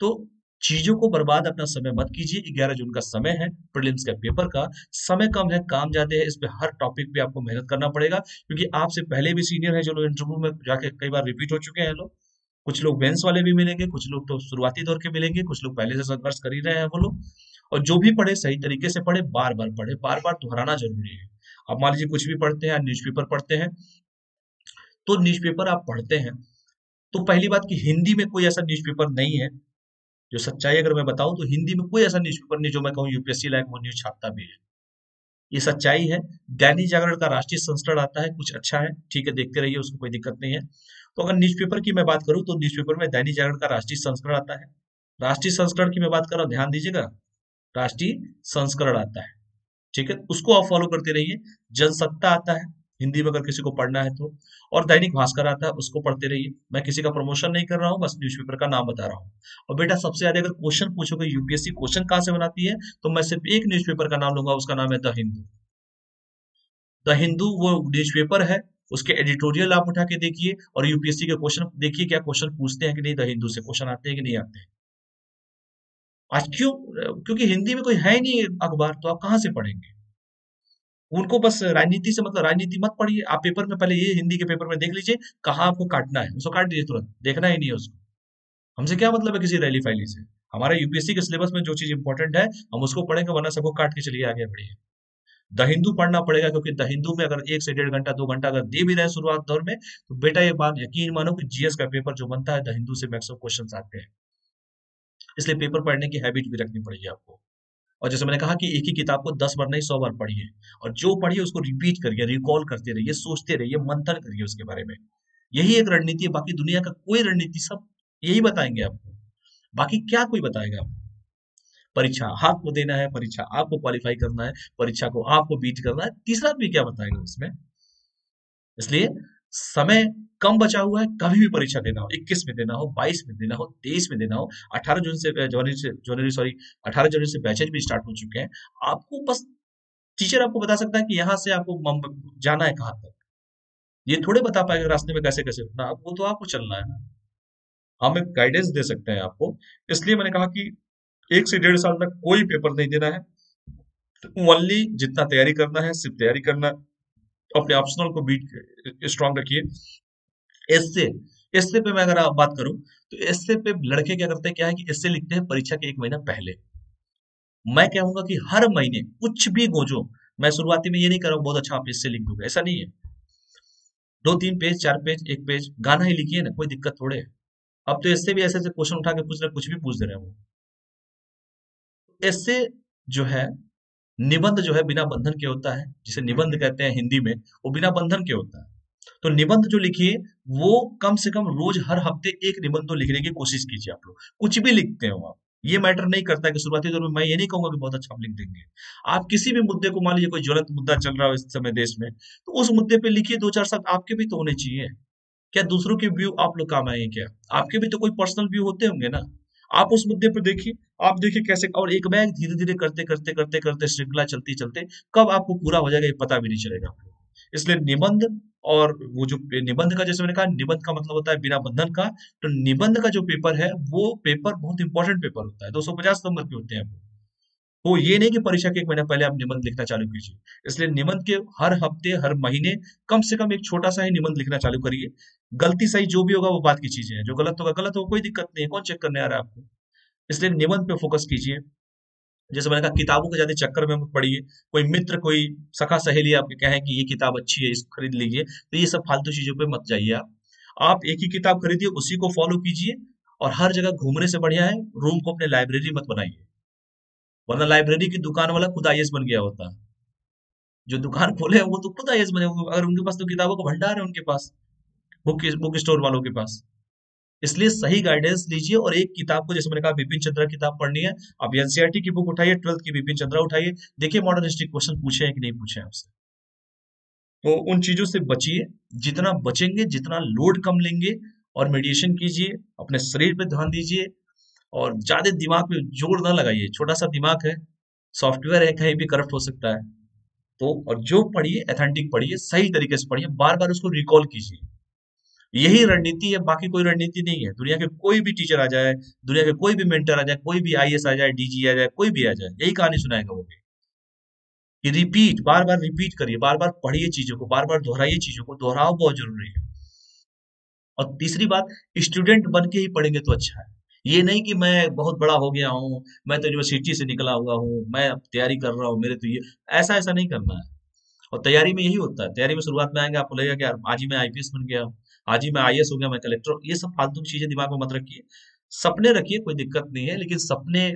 तो चीजों को बर्बाद अपना समय मत कीजिए। 11 जून का समय है, प्रीलिम्स का पेपर का समय कम है, काम ज्यादा है, इस पे हर टॉपिक पे आपको मेहनत करना पड़ेगा, क्योंकि आपसे पहले भी सीनियर है जो लोग इंटरव्यू में जाके कई बार रिपीट हो चुके हैं लोग। कुछ लोग मेंस वाले भी मिलेंगे, कुछ लोग तो शुरुआती दौर के मिलेंगे, कुछ लोग पहले से संघर्ष कर ही रहे हैं वो लोग। और जो भी पढ़े सही तरीके से पढ़े, बार बार पढ़े, बार बार दोहराना जरूरी है। अब मान लीजिए कुछ भी पढ़ते हैं, न्यूज़पेपर पढ़ते हैं, तो न्यूज़पेपर आप पढ़ते हैं, तो पहली बात कि हिंदी में कोई ऐसा न्यूज़पेपर नहीं है। जो सच्चाई अगर मैं बताऊं तो हिंदी में कोई ऐसा न्यूज़पेपर नहीं जो मैं कहूँ यूपीएससी लायक वो न्यूज छापता भी है। ये सच्चाई है। दैनिक जागरण का राष्ट्रीय संस्करण आता है, कुछ अच्छा है, ठीक है, देखते रहिए, उसको कोई दिक्कत नहीं है। तो अगर न्यूज़पेपर की मैं बात करूं तो न्यूज़पेपर में दैनिक जागरण का राष्ट्रीय संस्करण आता है। राष्ट्रीय संस्करण की मैं बात कर रहा हूं, ध्यान दीजिएगा, राष्ट्रीय संस्करण आता है, ठीक है, उसको आप फॉलो करते रहिए। जनसत्ता आता है, हिंदी में अगर किसी को पढ़ना है तो। और दैनिक भास्कर आता है, उसको पढ़ते रहिए। मैं किसी का प्रमोशन नहीं कर रहा हूँ, बस न्यूज़पेपर का नाम बता रहा हूँ। और बेटा सबसे ज्यादा अगर क्वेश्चन पूछोगे यूपीएससी क्वेश्चन कहाँ से बनाती है, तो मैं सिर्फ एक न्यूज़पेपर का नाम लूंगा, उसका नाम है द हिंदू। द हिंदू वो न्यूज़पेपर है, उसके एडिटोरियल आप उठा के देखिए, और यूपीएससी के क्वेश्चन देखिए, क्या क्वेश्चन पूछते हैं कि नहीं, द हिंदू से क्वेश्चन आते हैं कि नहीं आते हैं। आज क्यों? क्योंकि हिंदी में कोई है ही नहीं अखबार, तो आप कहाँ से पढ़ेंगे। उनको बस राजनीति से मतलब, राजनीति मत पढ़िए आप, पेपर में पहले ये हिंदी के पेपर में देख लीजिए कहाँ आपको काटना है, उसको काट दीजिए तुरंत, देखना ही नहीं है उसको। हमसे क्या मतलब है किसी रैली फैली से। हमारा यूपीएससी के सिलेबस में जो चीज इंपॉर्टेंट है हम उसको पढ़ेंगे, वरना सबको काट के चलिए आगे बढ़िए। द हिंदू पढ़ना पड़ेगा, क्योंकि द हिंदू में अगर 1 से 1.5 घंटा 2 घंटा अगर दे भी रहे हैं शुरुआत दौर में, तो बेटा ये बात यकीन मानो कि जीएस का पेपर जो बनता है द हिंदू से मैक्सिमम क्वेश्चन आते हैं। इसलिए पेपर पढ़ने की हैबिट भी रखनी पड़ेगी आपको। और जैसे मैंने कहा कि एक ही किताब को 10 बार नहीं 100 बार पढ़िए, और जो पढ़िए उसको रिपीट करिए, रिकॉल करते रहिए, सोचते रहिए, मंथन करिए उसके बारे में। यही एक रणनीति है, बाकी दुनिया का कोई रणनीति, सब यही बताएंगे आपको। बाकी क्या कोई बताएगा आपको। परीक्षा आपको देना है, परीक्षा आपको क्वालिफाई करना है, परीक्षा को आपको बीट करना है, तीसरा भी क्या बताएगा उसमें। इसलिए समय कम बचा हुआ है, कभी भी परीक्षा देना हो, 21 में देना हो, 22 में देना हो, 23 में देना हो, 18 जनवरी से बैचेज भी स्टार्ट हो चुके हैं। आपको बस टीचर आपको बता सकता है कि यहाँ से आपको जाना है कहाँ तक। ये थोड़े बता पाएगा रास्ते में कैसे कैसे रुकना, वो तो आपको चलना है ना। हम एक गाइडेंस दे सकते हैं आपको। इसलिए मैंने कहा कि 1 से 1.5 साल तक कोई पेपर नहीं देना है। ओनली जितना तैयारी करना है सिर्फ तैयारी करना है। अपने ऑप्शनल को बीट स्ट्रांग रखिए। एस्से एस्से पे मैं अगर आप बात करूं तो एस्से पे लड़के क्या करते हैं, क्या है कि एस्से लिखते हैं परीक्षा के 1 महीना पहले। मैं कहूंगा कि हर महीने कुछ भी गोजो। मैं शुरुआती में ये नहीं कर रहा हूं बहुत अच्छा आप एस्से लिख दोगे, ऐसा नहीं है। 2-3 पेज, 4 पेज, 1 पेज गाना ही लिखिए ना, कोई दिक्कत थोड़े है। अब तो इससे भी ऐसे ऐसे क्वेश्चन उठा के पूछ रहे, कुछ भी पूछ दे रहे हैं वो। इससे जो है निबंध जो है बिना बंधन के होता है, जिसे निबंध कहते हैं हिंदी में, वो बिना बंधन के होता है। तो निबंध जो लिखिए वो कम से कम रोज हर हफ्ते एक निबंध तो लिखने की कोशिश कीजिए। आप लोग कुछ भी लिखते हो आप, ये मैटर नहीं करता कि शुरुआती दौर में मैं ये नहीं कहूंगा कि बहुत अच्छा आप लिख देंगे। आप किसी भी मुद्दे को, मान लीजिए कोई ज्वलंत मुद्दा चल रहा हो इस समय देश में, तो उस मुद्दे पे लिखिए 2-4 शब्द, आपके भी तो होने चाहिए। क्या दूसरों के व्यू आप लोग काम आएंगे क्या? आपके भी तो कोई पर्सनल व्यू होते होंगे ना। आप उस मुद्दे पर देखिए, आप देखिए कैसे, और एक बैग धीरे धीरे करते करते करते करते श्रृंखला चलती चलते कब आपको पूरा हो जाएगा ये पता भी नहीं चलेगा आपको। इसलिए निबंध, और वो जो निबंध का, जैसे मैंने कहा निबंध का मतलब होता है बिना बंधन का। तो निबंध का जो पेपर है वो पेपर बहुत इंपॉर्टेंट पेपर होता है, 250 नंबर के होते हैं वो। तो ये नहीं कि परीक्षा के 1 महीना पहले आप निबंध लिखना चालू कीजिए। इसलिए निबंध के हर हफ्ते हर महीने कम से कम एक छोटा सा ही निबंध लिखना चालू करिए। गलती सही जो भी होगा वो बात की चीजें हैं, जो गलत होगा गलत होगा, कोई दिक्कत नहीं है, कौन चेक करने आ रहा है आपको। इसलिए निबंध पे फोकस कीजिए। जैसे मैंने कहा किताबों के ज्यादा चक्कर में मत पड़िए। कोई मित्र, कोई सखा सहेली आपके कहे कि ये किताब अच्छी है इसको खरीद लीजिए, तो ये सब फालतू चीजों पे मत जाइए। आप एक ही किताब खरीदिए, उसी को फॉलो कीजिए। और हर जगह घूमने से बढ़िया है रूम को अपने लाइब्रेरी मत बनाइए, वरना लाइब्रेरी की दुकान वाला खुद आईएएस बन गया होता है। जो दुकान खोले हैं वो तो खुद आईएएस बने होंगे, अगर उनके पास तो किताबों का भंडार है उनके पास, बुक स्टोर वालों के पास। इसलिए सही गाइडेंस लीजिए, और एक किताब को, जैसे मैंने कहा बिपिन चंद्रा किताब पढ़नी है, आप एनसीईआरटी की बुक उठाइए, 12th की बिपिन चंद्रा उठाइए, देखिए मॉडर्न हिस्ट्री क्वेश्चन पूछे हैं कि नहीं पूछे हैं आपसे। तो उन चीजों से बचिए। जितना बचेंगे, जितना लोड कम लेंगे, और मेडिटेशन कीजिए, अपने शरीर पे ध्यान दीजिए, और ज्यादा दिमाग पे जोर ना लगाइए। छोटा सा दिमाग है, सॉफ्टवेयर है, कहीं भी करप्ट हो सकता है। तो और जो पढ़िए एथेंटिक पढ़िए, सही तरीके से पढ़िए, बार बार उसको रिकॉल कीजिए। यही रणनीति है, बाकी कोई रणनीति नहीं है। दुनिया के कोई भी टीचर आ जाए, दुनिया के कोई भी मेंटर आ जाए, कोई भी आईएएस आ जाए, डीजी आ जाए, कोई भी आ जाए, यही कहानी सुनाएगा वो भी। कि रिपीट, बार बार रिपीट करिए, बार बार पढ़िए चीजों को, बार बार दोहराइए चीजों को, दोहराव बहुत जरूरी है। और तीसरी बात, स्टूडेंट बन के ही पढ़ेंगे तो अच्छा है। ये नहीं कि मैं बहुत बड़ा हो गया हूँ, मैं तो यूनिवर्सिटी से निकला हुआ हूँ, मैं अब तैयारी कर रहा हूँ, मेरे तो ये, ऐसा ऐसा नहीं करना है। और तैयारी में यही होता है, तैयारी में शुरुआत में आएंगे आपको लगेगा कि यार आज ही मैं आईपीएस बन गया, आज ही मैं आईएएस हो गया, मैं कलेक्टर, ये सब फालतू की चीजें दिमाग में मत रखिए। सपने रखिए, कोई दिक्कत नहीं है, लेकिन सपने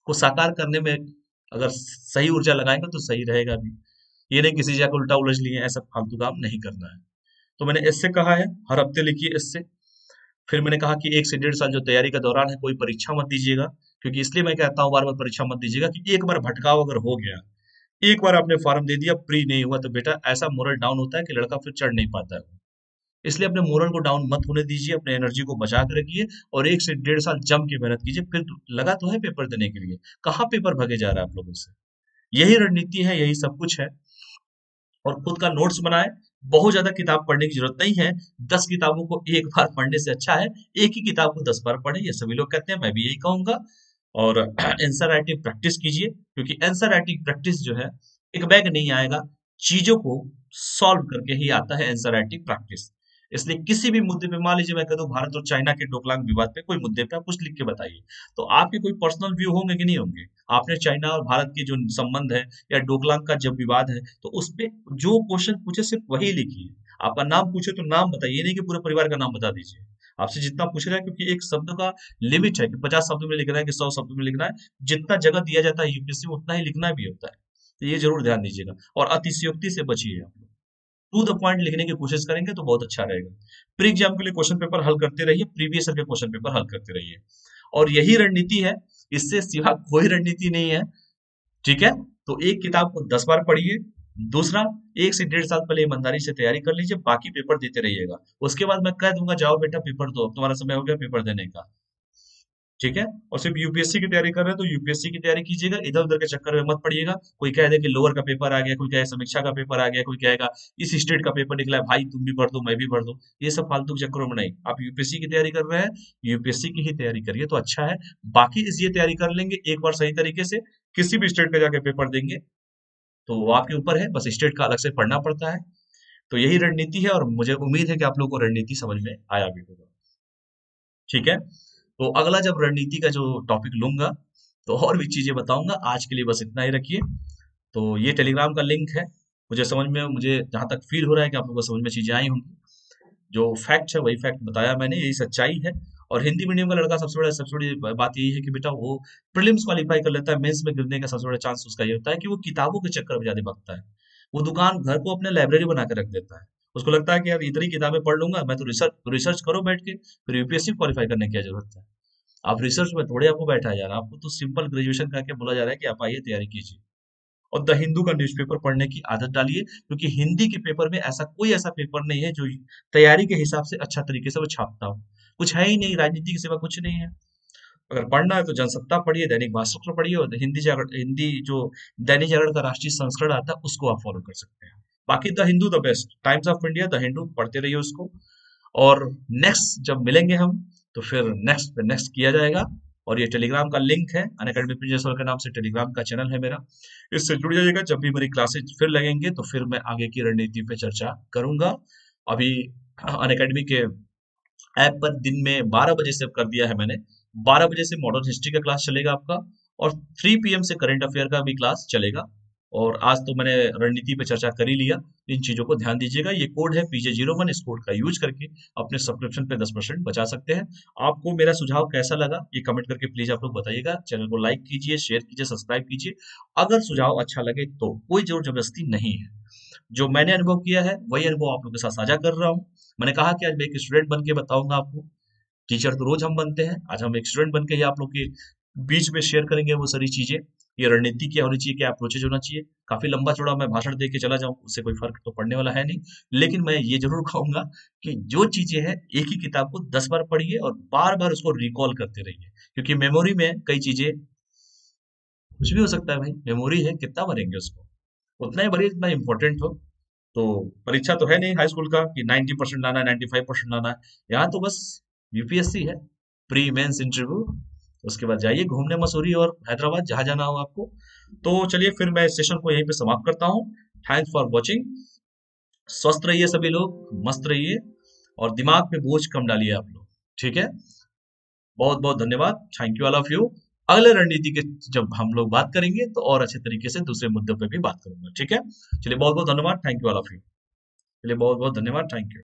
को साकार करने में अगर सही ऊर्जा लगाएंगे तो सही रहेगा भी। ये नहीं किसी जगह उल्टा उलझ लिए, ऐसा फालतू काम नहीं करना है। तो मैंने इससे कहा है हर हफ्ते लिखिए इससे। फिर मैंने कहा कि 1 से 1.5 साल जो तैयारी का दौरान है कोई परीक्षा मत दीजिएगा। क्योंकि इसलिए मैं कहता हूँ बार बार परीक्षा मत दीजिएगा कि एक बार भटकाव अगर हो गया, एक बार आपने फॉर्म दे दिया, प्री नहीं हुआ, तो बेटा ऐसा मोरल डाउन होता है कि लड़का फिर चढ़ नहीं पाता है। इसलिए अपने मोरल को डाउन मत होने दीजिए, अपने एनर्जी को बचा के रखिए, और 1 से 1.5 साल जम के मेहनत कीजिए। फिर लगा तो है पेपर देने के लिए, कहाँ पेपर भगे जा रहा है आप लोगों से। यही रणनीति है, यही सब कुछ है। और खुद का नोट्स बनाए। बहुत ज्यादा किताब पढ़ने की जरूरत नहीं है। 10 किताबों को एक बार पढ़ने से अच्छा है एक ही किताब को 10 बार पढ़े, ये सभी लोग कहते हैं, मैं भी यही कहूंगा। और आंसर राइटिंग प्रैक्टिस कीजिए, क्योंकि आंसर राइटिंग प्रैक्टिस जो है, एक बैग नहीं आएगा, चीजों को सॉल्व करके ही आता है आंसर राइटिंग प्रैक्टिस। इसलिए किसी भी मुद्दे पे, मान लीजिए मैं कह दूं भारत और चाइना के डोकलाम विवाद पे, कोई मुद्दे पे आप कुछ लिख के बताइए, तो आपके कोई पर्सनल व्यू होंगे कि नहीं होंगे? आपने चाइना और भारत के जो संबंध है, या डोकलाम का जब विवाद है, तो उस पे जो क्वेश्चन पूछे सिर्फ वही लिखिए। आपका नाम पूछे तो नाम बताइए, नहीं कि पूरे परिवार का नाम बता दीजिए। आपसे जितना पूछ रहा है, क्योंकि एक शब्द का लिमिट है कि 50 शब्दों में लिखना है कि 100 शब्दों में लिखना है। जितना जगह दिया जाता है यूपीएससी में उतना ही लिखना भी होता है। तो ये जरूर ध्यान दीजिएगा, और अतिशयोक्ति से बचिए। आप लोग टू द पॉइंट लिखने की कोशिश करेंगे तो बहुत अच्छा रहेगा। प्री एग्जाम के लिए क्वेश्चन पेपर हल करते रहिए, प्रीवियस ईयर के क्वेश्चन पेपर हल करते रहिए। और यही रणनीति है, इससे सिवा कोई रणनीति नहीं है। ठीक है? तो एक किताब को 10 बार पढ़िए, दूसरा, 1 से 1.5 साल पहले ईमानदारी से तैयारी कर लीजिए, बाकी पेपर देते रहिएगा। उसके बाद मैं कह दूंगा जाओ बेटा पेपर दो, अब तुम्हारा समय हो गया पेपर देने का। ठीक है। और सिर्फ यूपीएससी की तैयारी कर रहे हैं तो यूपीएससी की तैयारी कीजिएगा, इधर उधर के चक्कर में मत पड़िएगा। कोई कह दे कि लोअर का पेपर आ गया, कोई कहे समीक्षा का पेपर आ गया, कोई कहेगा इस स्टेट का पेपर निकला है, भाई तुम भी भर दो मैं भी भर दूं। ये सब फालतू के चक्करों में नहीं, आप यूपीएससी की तैयारी कर रहे हैं, यूपीएससी की ही तैयारी करिए तो अच्छा है। बाकी इस ये तैयारी कर लेंगे एक बार सही तरीके से, किसी भी स्टेट का जाके पेपर देंगे तो वो आपके ऊपर है, बस स्टेट का अलग से पढ़ना पड़ता है। तो यही रणनीति है और मुझे उम्मीद है कि आप लोगों को रणनीति समझ में आया भी होगा। ठीक है। तो अगला जब रणनीति का जो टॉपिक लूंगा तो और भी चीजें बताऊंगा, आज के लिए बस इतना ही रखिए। तो ये टेलीग्राम का लिंक है। मुझे जहां तक फील हो रहा है कि आप लोगों को समझ में चीजें आई होंगी। जो फैक्ट है वही फैक्ट बताया मैंने, यही सच्चाई है। और हिंदी मीडियम का लड़का सबसे बड़ी बात यही है कि बेटा वो प्रीलिम्स क्वालिफाई कर लेता है, मेंस में गिरने का सबसे बड़ा चांस उसका ये होता है कि वो किताबों के चक्कर में ज्यादा भागता है। वो दुकान घर को अपने लाइब्रेरी बना के रख देता है। उसको लगता है कि यार इतनी किताबें पढ़ लूंगा मैं, तो रिसर्च रिसर्च करो बैठ के, फिर यूपीएससी क्वालिफाई करने की क्या जरूरत है। आप रिसर्च में थोड़े आपको बैठा है यार, आपको तो सिंपल ग्रेजुएशन करके बोला जा रहा है कि आप आइए तैयारी कीजिए। और द हिंदू का न्यूज़पेपर पढ़ने की आदत डालिए, क्योंकि हिंदी के पेपर में ऐसा पेपर नहीं है जो तैयारी के हिसाब से अच्छा तरीके से वो छापता हो। कुछ है ही नहीं, राजनीति के सिवा कुछ नहीं है। अगर पढ़ना है तो जनसत्ता पढ़िए, दैनिक भास्कर पढ़िए, और हिंदी जो दैनिक जागरण का राष्ट्रीय संस्करण आता है उसको आप फॉलो कर सकते हैं। बाकी the Hindu the best, times of India, the Hindu पढ़ते रहिए उसको। और नेक्स्ट जब मिलेंगे हम तो फिर नेक्स्ट पे नेक्स्ट किया जाएगा। और ये टेलीग्राम का लिंक है, अनअकैडमी प्रिंसिपल के नाम से टेलीग्राम का चैनल है मेरा, इससे जुड़ जाइएगा। जब भी मेरी क्लासेज फिर लगेंगे तो फिर मैं आगे की रणनीति पे चर्चा करूंगा। अभी अनअकैडमी के ऐप पर दिन में 12 बजे से कर दिया है मैंने, 12 बजे से मॉडर्न हिस्ट्री का क्लास चलेगा आपका, और 3 PM से करंट अफेयर का भी क्लास चलेगा। और आज तो मैंने रणनीति पे चर्चा कर ही लिया। इन चीजों को ध्यान दीजिएगा, ये कोड है PJ01, इस कोड का यूज करके अपने सब्सक्रिप्शन पे 10% बचा सकते हैं। आपको मेरा सुझाव कैसा लगा ये कमेंट करके प्लीज आप लोग बताइएगा। चैनल को लाइक कीजिए, शेयर कीजिए, सब्सक्राइब कीजिए। अगर सुझाव अच्छा लगे तो कोई जोर जबरदस्ती नहीं है, जो मैंने अनुभव किया है वही अनुभव आप लोगों के साथ साझा कर रहा हूँ। मैंने कहा कि आज मैं एक स्टूडेंट बन के बताऊंगा आपको, टीचर तो रोज हम बनते हैं, आज हम एक स्टूडेंट बन के ही आप लोग के बीच में शेयर करेंगे वो सारी चीजें। ये रणनीति क्या होनी चाहिए, क्या अप्रोचेज होना चाहिए। काफी लंबा चौड़ा मैं भाषण दे के चला जाऊं उससे कोई फर्क तो पड़ने वाला है नहीं, लेकिन मैं ये जरूर कहूंगा कि जो चीजें हैं एक ही किताब को 10 बार पढ़िए और बार बार उसको रिकॉल करते रहिए, क्योंकि मेमोरी में कई चीजें कुछ भी हो सकता है भाई, मेमोरी है कितना भरेंगे उसको, उतना ही भरिए जितना इंपॉर्टेंट हो। तो परीक्षा तो है नहीं हाई स्कूल का कि 90% लाना है, 95% लाना है। यहाँ तो बस यूपीएससी है, प्री मेंस इंटरव्यू। उसके बाद जाइए घूमने मसूरी और हैदराबाद, जहां जाना हो आपको। तो चलिए फिर मैं इस सेशन को यहीं पे समाप्त करता हूँ। Thanks for watching. स्वस्थ रहिए सभी लोग, मस्त रहिए, और दिमाग पे बोझ कम डालिए आप लोग। ठीक है। बहुत बहुत धन्यवाद, thank you all of you. अगले रणनीति के जब हम लोग बात करेंगे तो और अच्छे तरीके से दूसरे मुद्दों पे भी बात करूंगा। ठीक है। चलिए बहुत बहुत धन्यवाद, thank you all of you. चलिए बहुत बहुत धन्यवाद, थैंक यू।